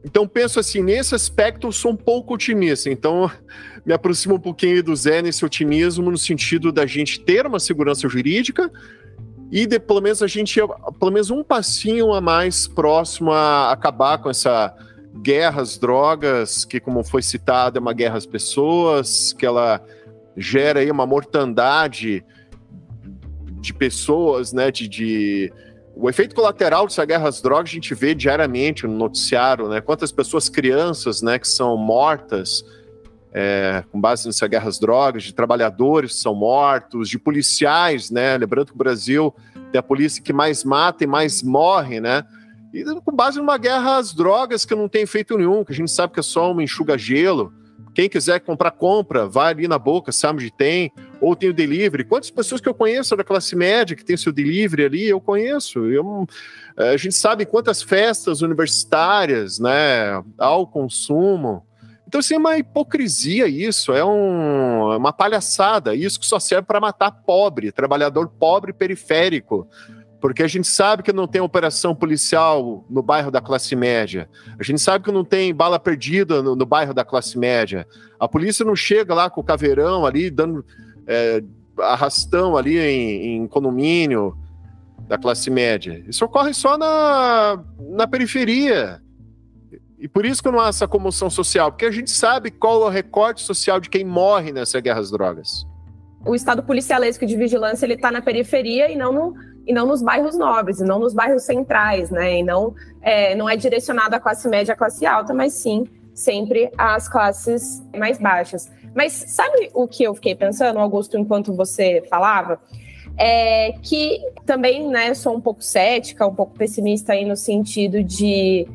Então, penso assim, nesse aspecto eu sou um pouco otimista. Então, me aproximo um pouquinho do Zé nesse otimismo, no sentido da gente ter uma segurança jurídica e pelo menos a gente, pelo menos um passinho a mais próximo a acabar com essa guerra às drogas, que, como foi citado, é uma guerra às pessoas, que ela gera aí uma mortandade de pessoas, né, o efeito colateral dessa guerra às drogas a gente vê diariamente no noticiário, né, quantas pessoas, crianças, né, que são mortas com base nessa guerra às drogas, de trabalhadores que são mortos, de policiais, né, lembrando que o Brasil tem a polícia que mais mata e mais morre, né, e com base numa guerra às drogas que não tem efeito nenhum, que a gente sabe que é só um enxuga-gelo. Quem quiser comprar, compra, vai ali na boca, sabe onde tem, ou tem o delivery. Quantas pessoas que eu conheço da classe média que tem seu delivery ali, eu conheço. A gente sabe quantas festas universitárias, né, ao consumo. Então, assim, é uma hipocrisia isso, é uma uma palhaçada. Isso que só serve para matar pobre, trabalhador pobre periférico. Porque a gente sabe que não tem operação policial no bairro da classe média. A gente sabe que não tem bala perdida no bairro da classe média. A polícia não chega lá com o caveirão ali, dando arrastão ali em condomínio da classe média. Isso ocorre só na periferia. E por isso que não há essa comoção social, porque a gente sabe qual é o recorte social de quem morre nessa guerra às drogas. O estado policialesco de vigilância, ele está na periferia e não nos bairros nobres, e não nos bairros centrais, né? E não é direcionado à classe média, à classe alta, mas sim sempre às classes mais baixas. Mas sabe o que eu fiquei pensando, Augusto, enquanto você falava? É que também, né, sou um pouco cética, um pouco pessimista aí no sentido de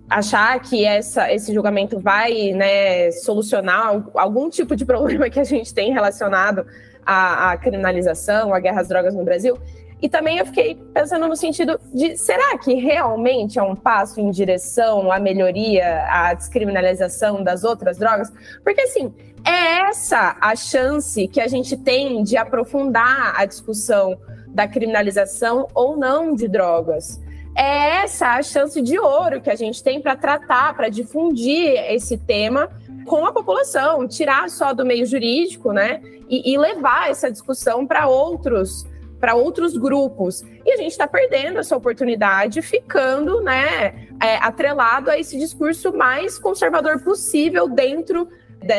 achar que esse julgamento vai, né, solucionar algum tipo de problema que a gente tem relacionado à criminalização, à guerra às drogas no Brasil. E também eu fiquei pensando no sentido de, será que realmente é um passo em direção à melhoria, à descriminalização das outras drogas? Porque, assim, é essa a chance que a gente tem de aprofundar a discussão da criminalização ou não de drogas. É essa a chance de ouro que a gente tem para tratar, para difundir esse tema com a população, tirar só do meio jurídico, né, e levar essa discussão para outros grupos. E a gente está perdendo essa oportunidade, ficando, né, atrelado a esse discurso mais conservador possível dentro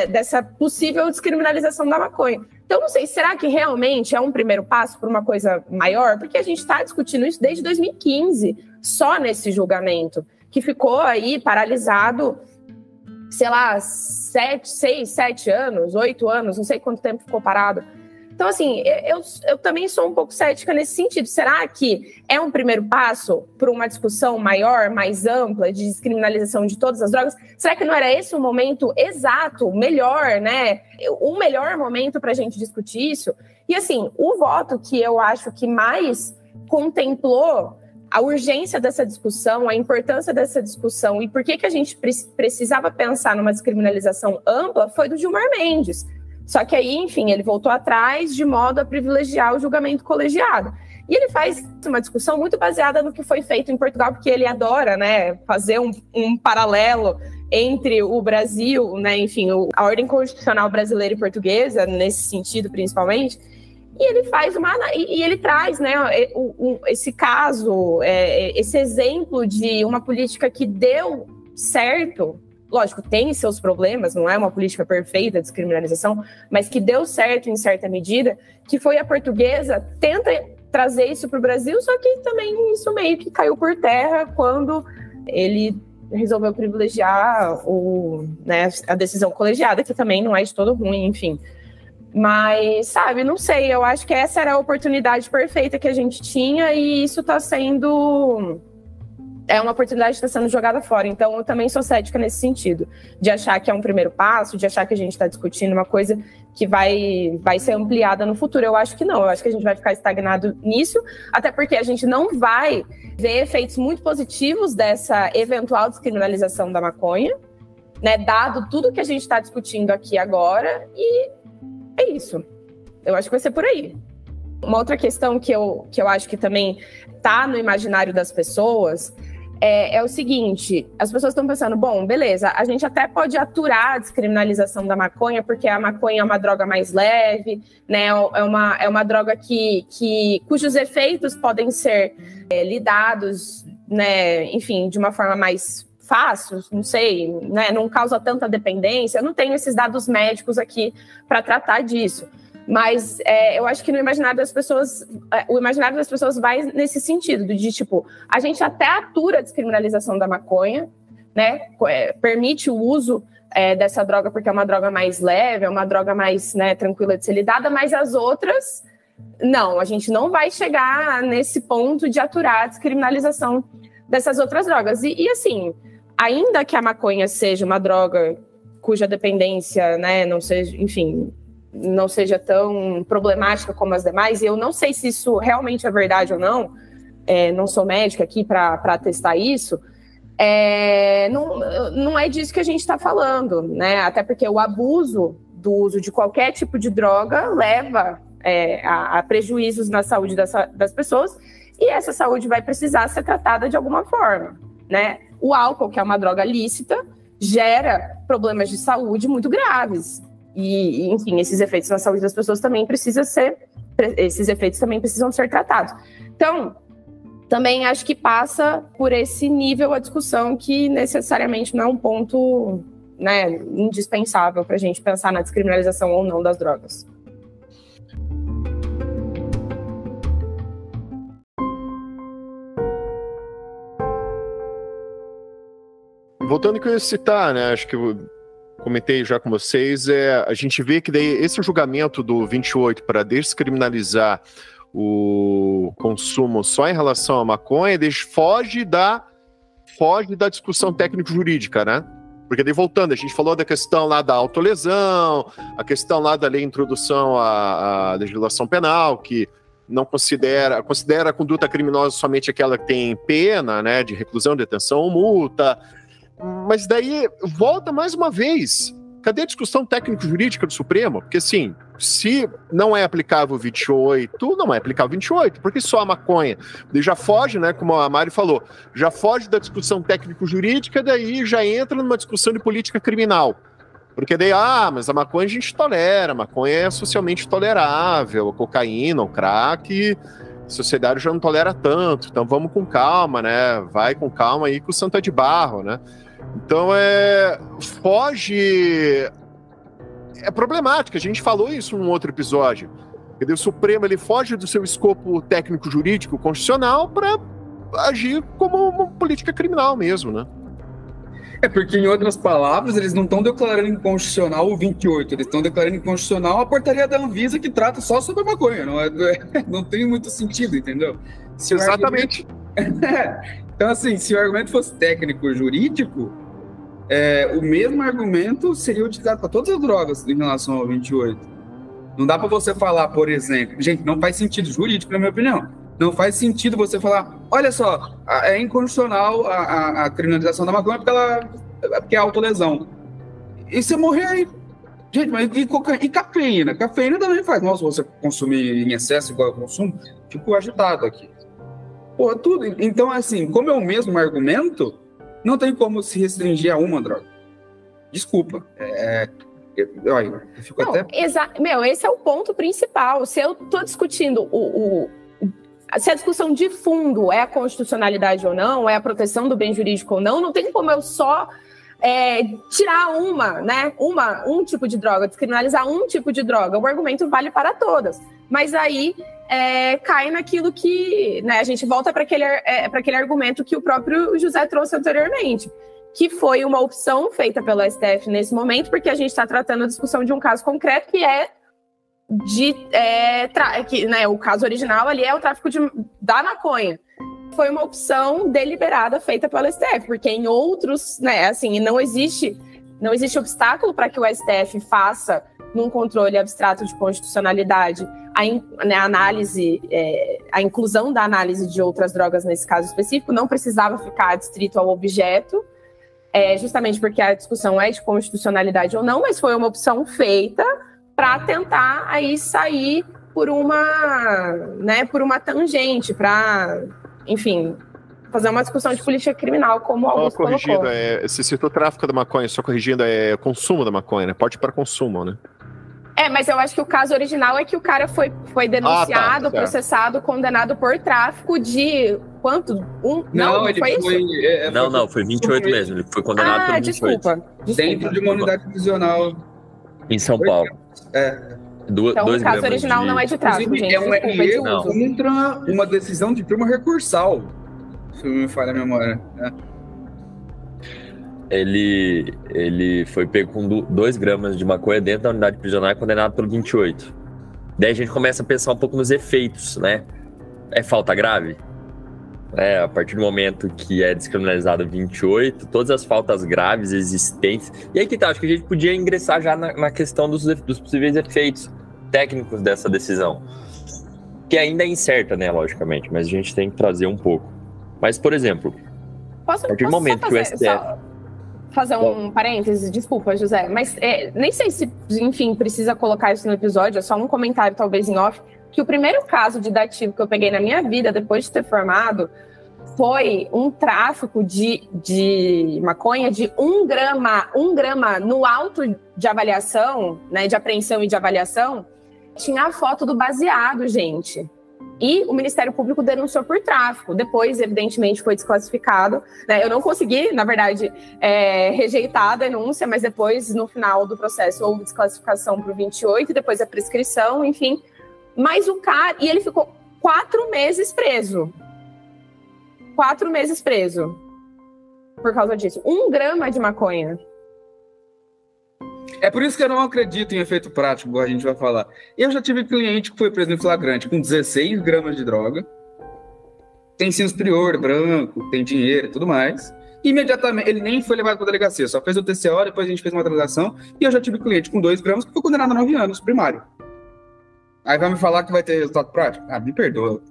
dessa possível descriminalização da maconha. Então, não sei, será que realmente é um primeiro passo para uma coisa maior? Porque a gente está discutindo isso desde 2015, só nesse julgamento, que ficou aí paralisado, sei lá, 7 anos, 8 anos, não sei quanto tempo ficou parado. Então, assim, eu também sou um pouco cética nesse sentido. Será que é um primeiro passo para uma discussão maior, mais ampla, de descriminalização de todas as drogas? Será que não era esse o momento exato, o melhor, né? O melhor momento para a gente discutir isso? E, assim, o voto que eu acho que mais contemplou a urgência dessa discussão, a importância dessa discussão e por que a gente precisava pensar numa descriminalização ampla foi do Gilmar Mendes. Só que aí, enfim, ele voltou atrás de modo a privilegiar o julgamento colegiado. E ele faz uma discussão muito baseada no que foi feito em Portugal, porque ele adora, né, fazer um paralelo entre o Brasil, né, enfim, a ordem constitucional brasileira e portuguesa, nesse sentido principalmente. E ele faz e ele traz, né, esse caso, esse exemplo de uma política que deu certo. Lógico, tem seus problemas, não é uma política perfeita de descriminalização, mas que deu certo em certa medida, que foi a portuguesa, tenta trazer isso para o Brasil, só que também isso meio que caiu por terra quando ele resolveu privilegiar a decisão colegiada, que também não é de todo ruim, enfim. Mas, sabe, não sei, eu acho que essa era a oportunidade perfeita que a gente tinha e isso está sendo... É uma oportunidade que está sendo jogada fora. Então, eu também sou cética nesse sentido, de achar que é um primeiro passo, de achar que a gente está discutindo uma coisa que vai ser ampliada no futuro. Eu acho que não, eu acho que a gente vai ficar estagnado nisso, até porque a gente não vai ver efeitos muito positivos dessa eventual descriminalização da maconha, né, dado tudo que a gente está discutindo aqui agora, e é isso. Eu acho que vai ser por aí. Uma outra questão que eu acho que também está no imaginário das pessoas é o seguinte: as pessoas estão pensando, bom, beleza, a gente até pode aturar a descriminalização da maconha, porque a maconha é uma droga mais leve, né, é uma droga cujos efeitos podem ser lidados, né, enfim, de uma forma mais fácil, não sei, né, não causa tanta dependência. Eu não tenho esses dados médicos aqui para tratar disso. Mas eu acho que o imaginário das pessoas vai nesse sentido, de tipo, a gente até atura a descriminalização da maconha, né? Permite o uso dessa droga porque é uma droga mais leve, é uma droga mais, né, tranquila de ser lidada, mas as outras, não, a gente não vai chegar nesse ponto de aturar a descriminalização dessas outras drogas. E assim, ainda que a maconha seja uma droga cuja dependência, né, não seja, enfim, não seja tão problemática como as demais, e eu não sei se isso realmente é verdade ou não, não sou médica aqui para atestar isso, não é disso que a gente está falando, né? Até porque o abuso do uso de qualquer tipo de droga leva a prejuízos na saúde das pessoas, e essa saúde vai precisar ser tratada de alguma forma, né? O álcool, que é uma droga lícita, gera problemas de saúde muito graves. E, enfim, esses efeitos na saúde das pessoas também precisam ser tratados. Então, também acho que passa por esse nível a discussão, que necessariamente não é um ponto, né, indispensável para a gente pensar na descriminalização ou não das drogas. Voltando ao que eu ia citar, né, acho que eu comentei já com vocês, a gente vê que daí esse julgamento do 28 para descriminalizar o consumo só em relação à maconha, foge da discussão técnico-jurídica, né? Porque daí, voltando, a gente falou da questão lá da autolesão, a questão lá da lei de introdução à legislação penal, que não considera a conduta criminosa somente aquela que tem pena, né, de reclusão, detenção ou multa. Mas daí, volta mais uma vez, cadê a discussão técnico-jurídica do Supremo? Porque, assim, se não é aplicável 28, não é aplicável 28, porque só a maconha. Daí já foge, né, como a Mari falou, já foge da discussão técnico-jurídica, daí já entra numa discussão de política criminal. Porque daí, mas a maconha a gente tolera, a maconha é socialmente tolerável, a cocaína, o crack, a sociedade já não tolera tanto, então vamos com calma, né, vai com calma aí que o santo é de barro, né. Então, foge... É problemático, a gente falou isso num outro episódio. O Supremo, ele foge do seu escopo técnico-jurídico constitucional para agir como uma política criminal mesmo, né? Porque, em outras palavras, eles não estão declarando inconstitucional o 28, eles estão declarando inconstitucional a portaria da Anvisa, que trata só sobre a maconha. Não tem muito sentido, entendeu? Exatamente. Então, assim, se o argumento fosse técnico-jurídico, o mesmo argumento seria utilizado para todas as drogas em relação ao 28. Não dá para você falar, por exemplo... Gente, não faz sentido jurídico, na minha opinião. Não faz sentido você falar, olha só, é inconstitucional a criminalização da maconha porque é autolesão. E você morrer aí. Gente, mas e cafeína? Cafeína também faz mal se você consumir em excesso, igual eu consumo. Fico agitado aqui. Pô, tudo. Então, assim, como é o mesmo argumento, não tem como se restringir a uma droga. Desculpa. Eu fico não, até... esse é o ponto principal. Se eu estou discutindo se a discussão de fundo é a constitucionalidade ou não, é a proteção do bem jurídico ou não, não tem como eu só tirar um tipo de droga, descriminalizar um tipo de droga. O argumento vale para todas. Mas aí cai naquilo que, né, a gente volta para aquele argumento que o próprio José trouxe anteriormente, que foi uma opção feita pelo STF nesse momento, porque a gente está tratando a discussão de um caso concreto que o caso original ali é o tráfico da maconha. Foi uma opção deliberada feita pelo STF, porque em outros, né, assim, não existe obstáculo para que o STF faça, num controle abstrato de constitucionalidade, a inclusão da análise de outras drogas nesse caso específico. Não precisava ficar adstrito ao objeto, justamente porque a discussão é de constitucionalidade ou não, mas foi uma opção feita para tentar aí sair por uma tangente, para, enfim, fazer uma discussão de política criminal, como o Augusto colocou. Você citou tráfico da maconha, só corrigindo, consumo da maconha, né? Porte para consumo, né? Mas eu acho que o caso original é que o cara foi denunciado, processado, condenado por tráfico de quanto? Não, foi isso? Não, foi 28 mesmo. Ele foi condenado por 28. Desculpa. Dentro de uma unidade prisional. Em São Paulo. Então o caso original não é de tráfico, gente. É contra uma decisão de turma recursal, se não me falha a memória. Ele foi pego com 2 gramas de maconha dentro da unidade prisional e condenado pelo 28. Daí a gente começa a pensar um pouco nos efeitos, né? É falta grave? A partir do momento que é descriminalizado 28, todas as faltas graves existentes... E aí que tá, acho que a gente podia ingressar já na questão dos possíveis efeitos técnicos dessa decisão. Que ainda é incerta, né, logicamente, mas a gente tem que trazer um pouco. Mas, por exemplo, a partir do momento que o STF... fazer um parêntese, desculpa, José, mas nem sei se, enfim, precisa colocar isso no episódio, é só um comentário, talvez em off, que o primeiro caso de dativo que eu peguei na minha vida, depois de ter formado, foi um tráfico de maconha de 1 grama no auto de avaliação, né, de apreensão e de avaliação, tinha a foto do baseado, gente. E o Ministério Público denunciou por tráfico. Depois, evidentemente, foi desclassificado, né? Eu não consegui, na verdade, rejeitar a denúncia, mas depois, no final do processo, houve desclassificação para o 28, depois a prescrição, enfim. Mas o cara... E ele ficou 4 meses preso. 4 meses preso. Por causa disso. 1 grama de maconha. É por isso que eu não acredito em efeito prático, igual a gente vai falar. Eu já tive cliente que foi preso em flagrante com 16 gramas de droga, tem ensino superior, branco, tem dinheiro e tudo mais. E imediatamente, ele nem foi levado para a delegacia, só fez o TCO, depois a gente fez uma transação, e eu já tive cliente com 2 gramas que foi condenado a 9 anos, primário. Aí vai me falar que vai ter resultado prático? Ah, me perdoa.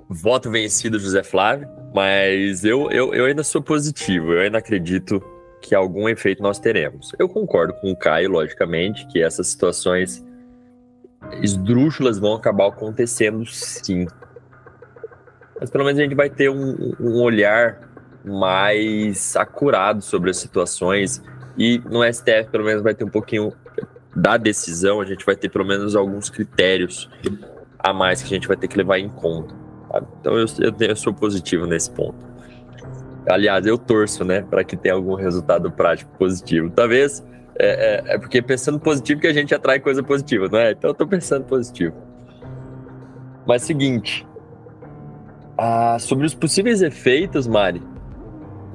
Voto vencido, José Flávio, mas eu ainda sou positivo, eu ainda acredito que algum efeito nós teremos. Eu concordo com o Caio, logicamente, que essas situações esdrúxulas vão acabar acontecendo, sim. Mas pelo menos a gente vai ter um olhar mais acurado sobre as situações, e no STF pelo menos vai ter um pouquinho da decisão, a gente vai ter pelo menos alguns critérios a mais que a gente vai ter que levar em conta, sabe? Então eu sou positivo nesse ponto. Aliás, eu torço, né, para que tenha algum resultado prático positivo. Talvez é porque pensando positivo que a gente atrai coisa positiva, não é? Então eu tô pensando positivo. Mas seguinte, sobre os possíveis efeitos, Mari,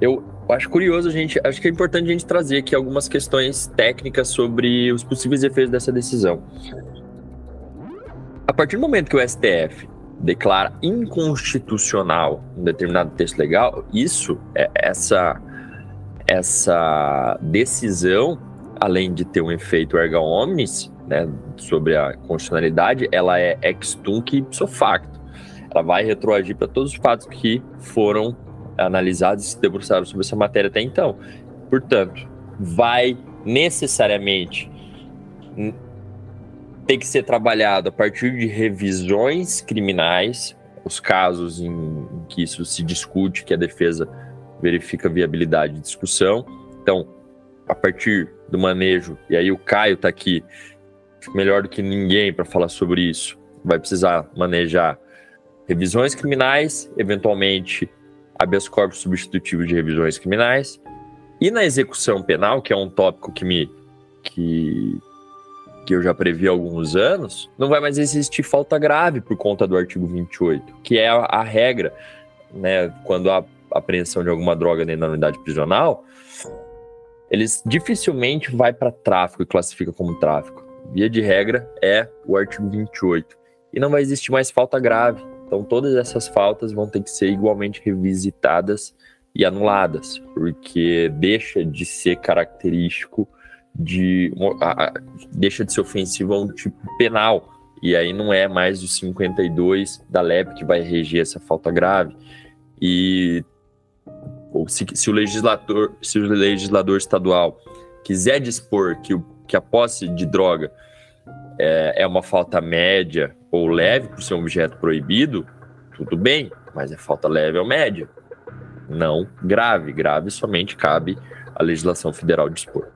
eu acho curioso acho que é importante a gente trazer aqui algumas questões técnicas sobre os possíveis efeitos dessa decisão. A partir do momento que o STF declara inconstitucional um determinado texto legal, essa decisão, além de ter um efeito erga omnes, né, sobre a constitucionalidade, ela é ex tunc ipso facto. Ela vai retroagir para todos os fatos que foram analisados e se debruçaram sobre essa matéria até então. Portanto, vai necessariamente tem que ser trabalhado a partir de revisões criminais, os casos em que isso se discute, que a defesa verifica viabilidade de discussão. Então, a partir do manejo, e aí o Caio está aqui, melhor do que ninguém para falar sobre isso, vai precisar manejar revisões criminais, eventualmente habeas corpus substitutivo de revisões criminais, e na execução penal, que é um tópico que eu já previ há alguns anos, não vai mais existir falta grave por conta do artigo 28, que é a regra, né, quando há apreensão de alguma droga dentro da unidade prisional, eles dificilmente vai para tráfico e classifica como tráfico. Via de regra é o artigo 28. E não vai existir mais falta grave. Então todas essas faltas vão ter que ser igualmente revisitadas e anuladas, porque deixa de ser característico deixa de ser ofensivo a um tipo penal, e aí não é mais o 52 da LEP que vai reger essa falta grave. E se o legislador estadual quiser dispor que a posse de droga é uma falta média ou leve por ser um objeto proibido, tudo bem, mas é falta leve ou média, não grave. Grave somente cabe à legislação federal dispor.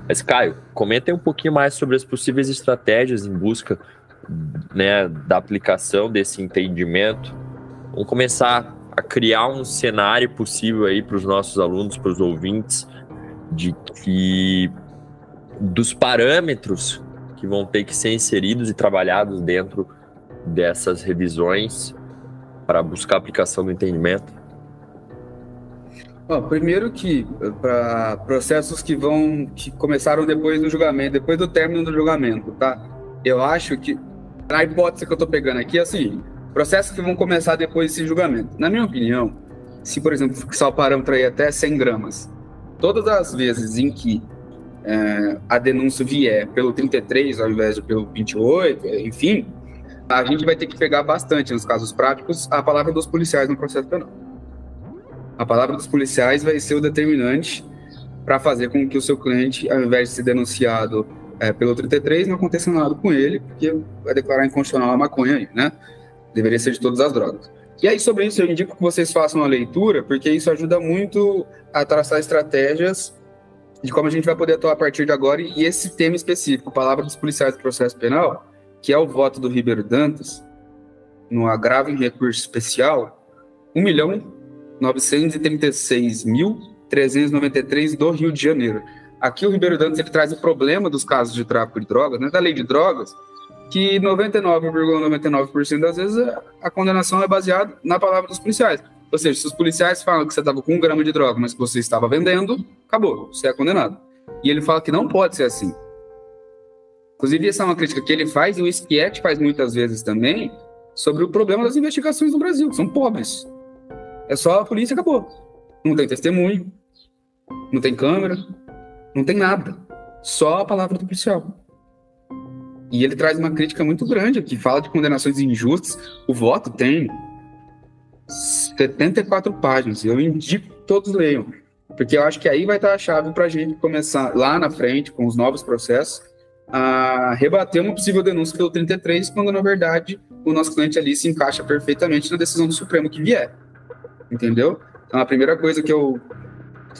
Mas, Caio, comenta aí um pouquinho mais sobre as possíveis estratégias em busca, né, da aplicação desse entendimento. Vamos começar a criar um cenário possível aí para os nossos alunos, para os ouvintes, dos parâmetros que vão ter que ser inseridos e trabalhados dentro dessas revisões para buscar a aplicação do entendimento. Primeiro que para processos que começaram depois do julgamento, depois do término do julgamento, tá? Eu acho que, a hipótese que eu estou pegando aqui é assim, processos que vão começar depois desse julgamento. Na minha opinião, se, por exemplo, fixar o parâmetro aí até 100 gramas, todas as vezes em que a denúncia vier pelo 33 ao invés de pelo 28, enfim, a gente vai ter que pegar bastante, nos casos práticos, a palavra dos policiais no processo penal. A palavra dos policiais vai ser o determinante para fazer com que o seu cliente, ao invés de ser denunciado pelo 33, não aconteça nada com ele, porque vai declarar inconstitucional a maconha aí, né? Deveria ser de todas as drogas. E aí, sobre isso, eu indico que vocês façam uma leitura, porque isso ajuda muito a traçar estratégias de como a gente vai poder atuar a partir de agora. E esse tema específico, Palavra dos Policiais do Processo Penal, que é o voto do Ribeiro Dantas, no agravo em recurso especial, 1.936.393 do Rio de Janeiro. Aqui o Ribeiro Dantas ele traz o problema dos casos de tráfico de drogas, né, da lei de drogas, que 99,99% das vezes a condenação é baseada na palavra dos policiais. Ou seja, se os policiais falam que você estava com 1 grama de droga, mas que você estava vendendo, acabou, você é condenado. E ele fala que não pode ser assim. Inclusive, essa é uma crítica que ele faz, e o Schietti faz muitas vezes também, sobre o problema das investigações no Brasil, que são pobres. É só a polícia, acabou. Não tem testemunho, não tem câmera, não tem nada. Só a palavra do policial. E ele traz uma crítica muito grande aqui, fala de condenações injustas. O voto tem 74 páginas, eu indico que todos leiam, porque eu acho que aí vai estar a chave para a gente começar lá na frente, com os novos processos, a rebater uma possível denúncia pelo 33, quando na verdade o nosso cliente ali se encaixa perfeitamente na decisão do Supremo que vier, entendeu? Então a primeira coisa que eu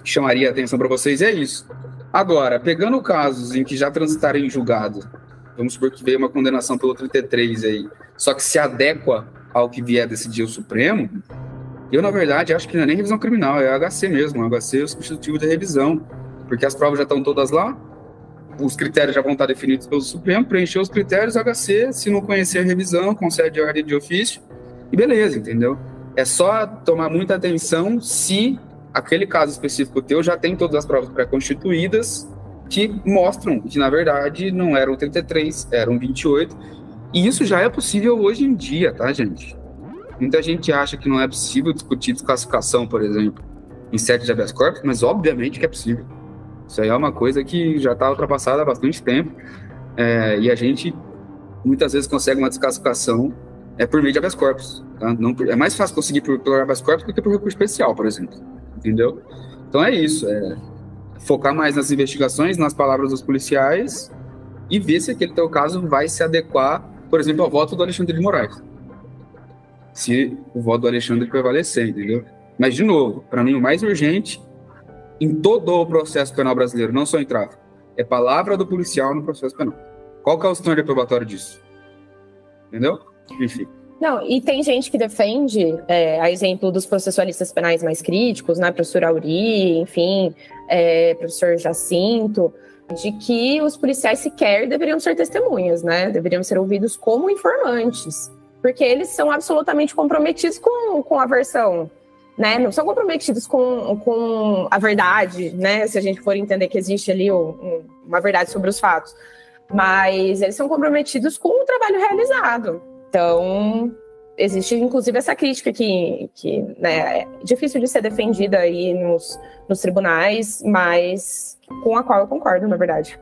chamaria a atenção para vocês é isso. Agora, pegando casos em que já transitaram em julgado, vamos supor que veio uma condenação pelo 33 aí, só que se adequa ao que vier decidir o Supremo, eu, na verdade, acho que não é nem revisão criminal, é HC mesmo, HC é o substitutivo de revisão, porque as provas já estão todas lá, os critérios já vão estar definidos pelo Supremo, preencher os critérios, HC, se não conhecer a revisão, concede a ordem de ofício, e beleza, entendeu? É só tomar muita atenção se aquele caso específico teu já tem todas as provas pré-constituídas, que mostram que, na verdade, não eram 33, eram 28. E isso já é possível hoje em dia, tá, gente? Muita gente acha que não é possível discutir desclassificação, por exemplo, em sede de habeas corpus, mas obviamente que é possível. Isso aí é uma coisa que já está ultrapassada há bastante tempo. E a gente, muitas vezes, consegue uma desclassificação por meio de habeas corpus. Tá? Não, é mais fácil conseguir pelo habeas corpus do que por recurso especial, por exemplo. Entendeu? Então é isso. Focar mais nas investigações, nas palavras dos policiais e ver se aquele teu caso vai se adequar, por exemplo, ao voto do Alexandre de Moraes. Se o voto do Alexandre prevalecer, entendeu? Mas, de novo, para mim o mais urgente em todo o processo penal brasileiro, não só em tráfico, é palavra do policial no processo penal. Qual que é o standard probatório disso? Entendeu? Enfim. Não, e tem gente que defende, a exemplo dos processualistas penais mais críticos, né, professor Auri, enfim, professor Jacinto, de que os policiais sequer deveriam ser testemunhas, né, deveriam ser ouvidos como informantes, porque eles são absolutamente comprometidos com a versão, né, não são comprometidos com a verdade, né, se a gente for entender que existe ali uma verdade sobre os fatos, mas eles são comprometidos com o trabalho realizado. Então, existe inclusive essa crítica que né, é difícil de ser defendida aí nos tribunais, mas com a qual eu concordo, na verdade.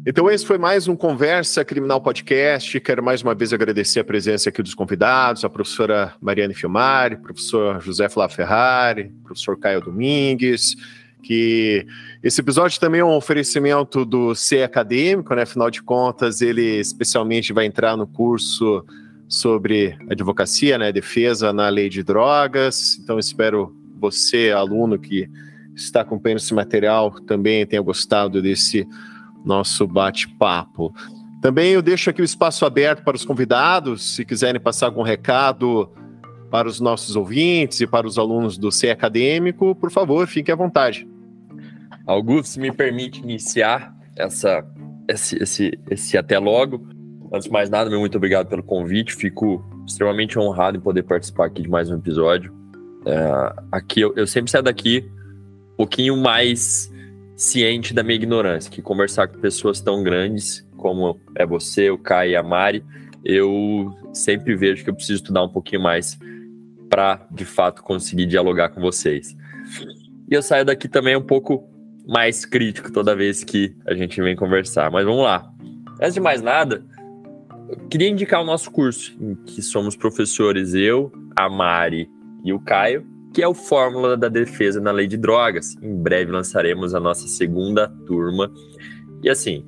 Então esse foi mais um Conversa Criminal Podcast. Quero mais uma vez agradecer a presença aqui dos convidados, a professora Mariane Fiumari, professor José Flávio Ferrari, professor Caio Domingues, que esse episódio também é um oferecimento do CE Acadêmico, né? Afinal de contas, ele especialmente vai entrar no curso sobre advocacia, né? Defesa na lei de drogas. Então espero você, aluno que está acompanhando esse material, também tenha gostado desse nosso bate-papo. Também eu deixo aqui o espaço aberto para os convidados, se quiserem passar algum recado para os nossos ouvintes e para os alunos do CE Acadêmico, por favor, fique à vontade. Augusto, se me permite iniciar esse até logo. Antes de mais nada, meu muito obrigado pelo convite, fico extremamente honrado em poder participar aqui de mais um episódio. Aqui eu sempre saio daqui um pouquinho mais ciente da minha ignorância, que conversar com pessoas tão grandes como é você, o Caio e a Mari, eu sempre vejo que eu preciso estudar um pouquinho mais para, de fato, conseguir dialogar com vocês. E eu saio daqui também um pouco mais crítico toda vez que a gente vem conversar. Mas vamos lá. Antes de mais nada, eu queria indicar o nosso curso, em que somos professores, eu, a Mari e o Caio, que é o Fórmula da Defesa na Lei de Drogas. Em breve lançaremos a nossa segunda turma. E assim,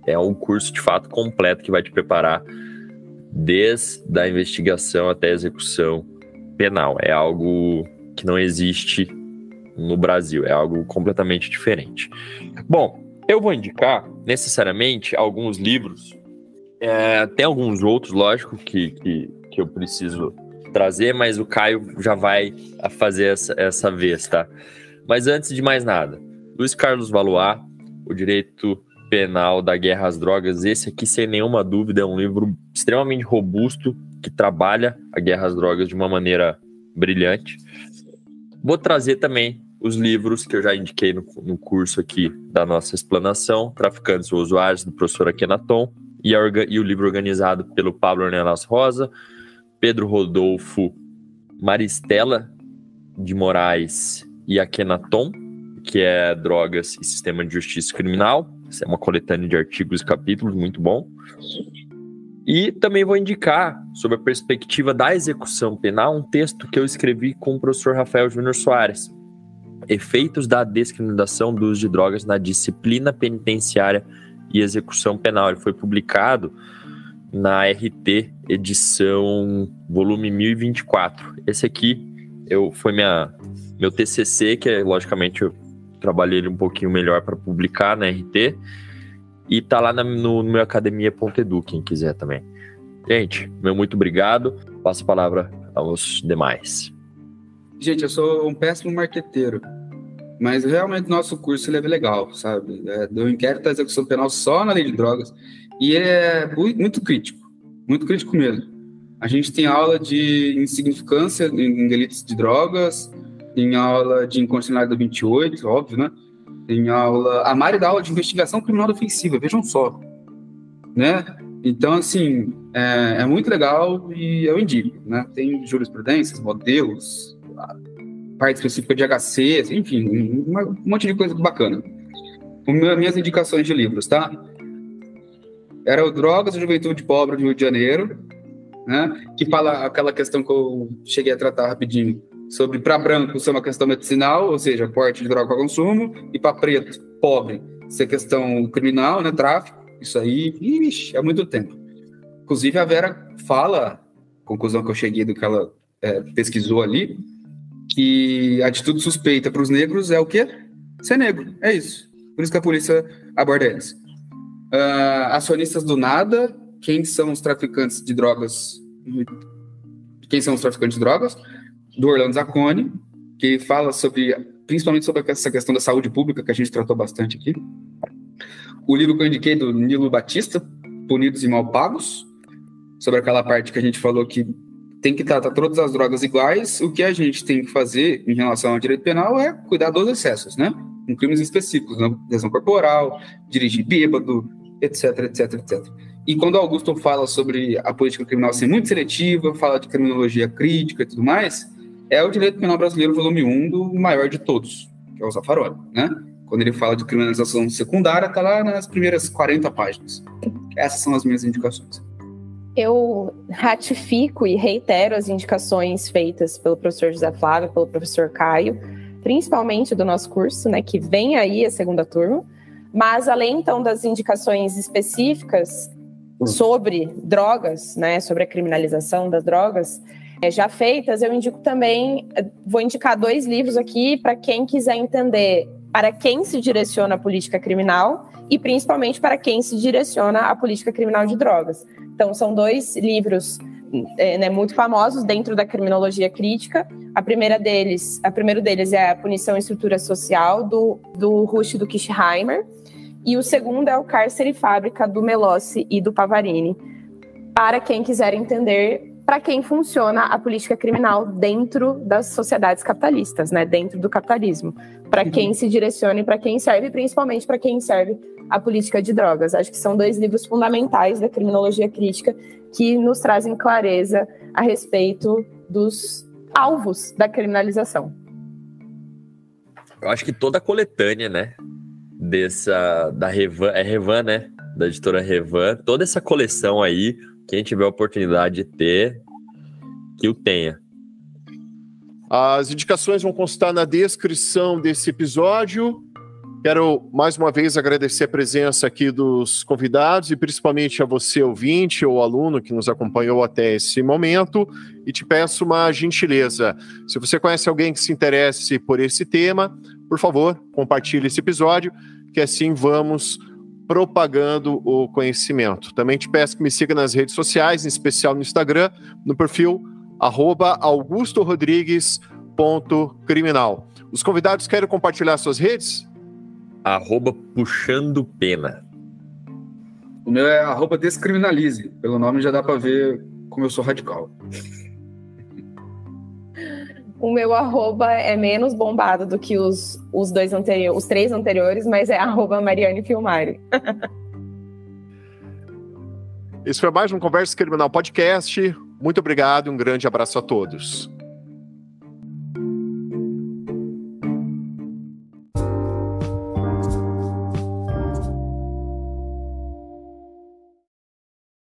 é um curso de fato completo que vai te preparar desde a investigação até a execução penal. É algo que não existe no Brasil, é algo completamente diferente. Bom, eu vou indicar necessariamente alguns livros, tem alguns outros, lógico, que eu preciso trazer, mas o Caio já vai fazer essa vez, tá? Mas antes de mais nada, Luiz Carlos Valois, O Direito Penal da Guerra às Drogas, esse aqui, sem nenhuma dúvida, é um livro extremamente robusto, que trabalha a guerra às drogas de uma maneira brilhante. Vou trazer também os livros que eu já indiquei no curso aqui da nossa explanação, Traficantes ou Usuários, do professor Akhenaton, e o livro organizado pelo Pablo Ornelas Rosa, Pedro Rodolfo Maristela de Moraes e Akhenaton, que é Drogas e Sistema de Justiça Criminal. Essa é uma coletânea de artigos e capítulos, muito bom. E também vou indicar, sobre a perspectiva da execução penal, um texto que eu escrevi com o professor Rafael Júnior Soares, Efeitos da Descriminalização do Uso de Drogas na Disciplina Penitenciária e Execução Penal. Ele foi publicado na RT, edição volume 1024. Esse aqui foi meu TCC, que logicamente eu trabalhei ele um pouquinho melhor para publicar na RT, e tá lá no meu academia.edu, quem quiser também. Gente, meu muito obrigado. Passo a palavra aos demais. Gente, eu sou um péssimo marqueteiro, mas realmente nosso curso ele é legal, sabe? Do inquérito da execução penal só na lei de drogas, e ele é muito crítico mesmo. A gente tem aula de insignificância em delitos de drogas, tem aula de inconstitucionalidade do 28, óbvio, né? Tem aula... A Mari dá aula de investigação criminal ofensiva, vejam só, né? Então, assim, é muito legal e eu indico, né? Tem jurisprudências, modelos, parte específica de HC, enfim, um monte de coisa bacana. Minhas indicações de livros, tá? Era o Drogas e Juventude Pobre do Rio de Janeiro, né? Que fala aquela questão que eu cheguei a tratar rapidinho, sobre para branco ser uma questão medicinal, ou seja, porte de droga para consumo, e para preto, pobre, ser questão criminal, né, tráfico, isso aí, é muito tempo. Inclusive a Vera fala, conclusão que eu cheguei do que ela pesquisou ali, que a atitude suspeita para os negros é o quê? Ser negro, é isso. Por isso que a polícia aborda eles. Acionistas do nada, quem são os traficantes de drogas? Do Orlando Zacconi, que fala principalmente sobre essa questão da saúde pública, que a gente tratou bastante aqui. O livro que eu indiquei do Nilo Batista, Punidos e Mal Pagos, sobre aquela parte que a gente falou que tem que tratar todas as drogas iguais. O que a gente tem que fazer em relação ao direito penal é cuidar dos excessos, né? Em crimes específicos, né? Lesão corporal, dirigir bêbado, etc, etc, etc. E quando Augusto fala sobre a política criminal ser muito seletiva, fala de criminologia crítica e tudo mais, é o direito penal brasileiro, volume 1, do maior de todos, que é o Zaffaroni, né? Quando ele fala de criminalização secundária, está lá nas primeiras 40 páginas. Essas são as minhas indicações. Eu ratifico e reitero as indicações feitas pelo professor José Flávio, pelo professor Caio, principalmente do nosso curso, né, que vem aí a segunda turma. Mas, além, então, das indicações específicas sobre drogas, né, sobre a criminalização das drogas, já feitas, eu indico também, vou indicar 2 livros aqui para quem quiser entender para quem se direciona a política criminal e principalmente para quem se direciona a política criminal de drogas. Então, são 2 livros muito famosos dentro da criminologia crítica. O primeiro deles é A Punição e Estrutura Social, do Rush e do Kishheimer, e o segundo é O Cárcere e Fábrica, do Melossi e do Pavarini, para quem quiser entender para quem funciona a política criminal dentro das sociedades capitalistas, né? Dentro do capitalismo, para quem se direciona e para quem serve, principalmente para quem serve a política de drogas. Acho que são 2 livros fundamentais da criminologia crítica que nos trazem clareza a respeito dos alvos da criminalização. Eu acho que toda a coletânea, né, da Revan, Revan, né, da editora Revan, toda essa coleção aí Quem tiver a oportunidade de ter, que o tenha. As indicações vão constar na descrição desse episódio. Quero mais uma vez agradecer a presença aqui dos convidados e principalmente a você, ouvinte ou aluno que nos acompanhou até esse momento, e te peço uma gentileza. Se você conhece alguém que se interesse por esse tema, por favor, compartilhe esse episódio, que assim vamos propagando o conhecimento. Também te peço que me siga nas redes sociais, em especial no Instagram, no perfil @augustorodrigues.criminal. Os convidados querem compartilhar suas redes? @puxandopena. O meu é @descriminalize. Pelo nome já dá para ver como eu sou radical. O meu arroba é menos bombado do que os três anteriores, mas é @Mariane Filmari. Esse foi mais um Conversa Criminal Podcast. Muito obrigado e um grande abraço a todos.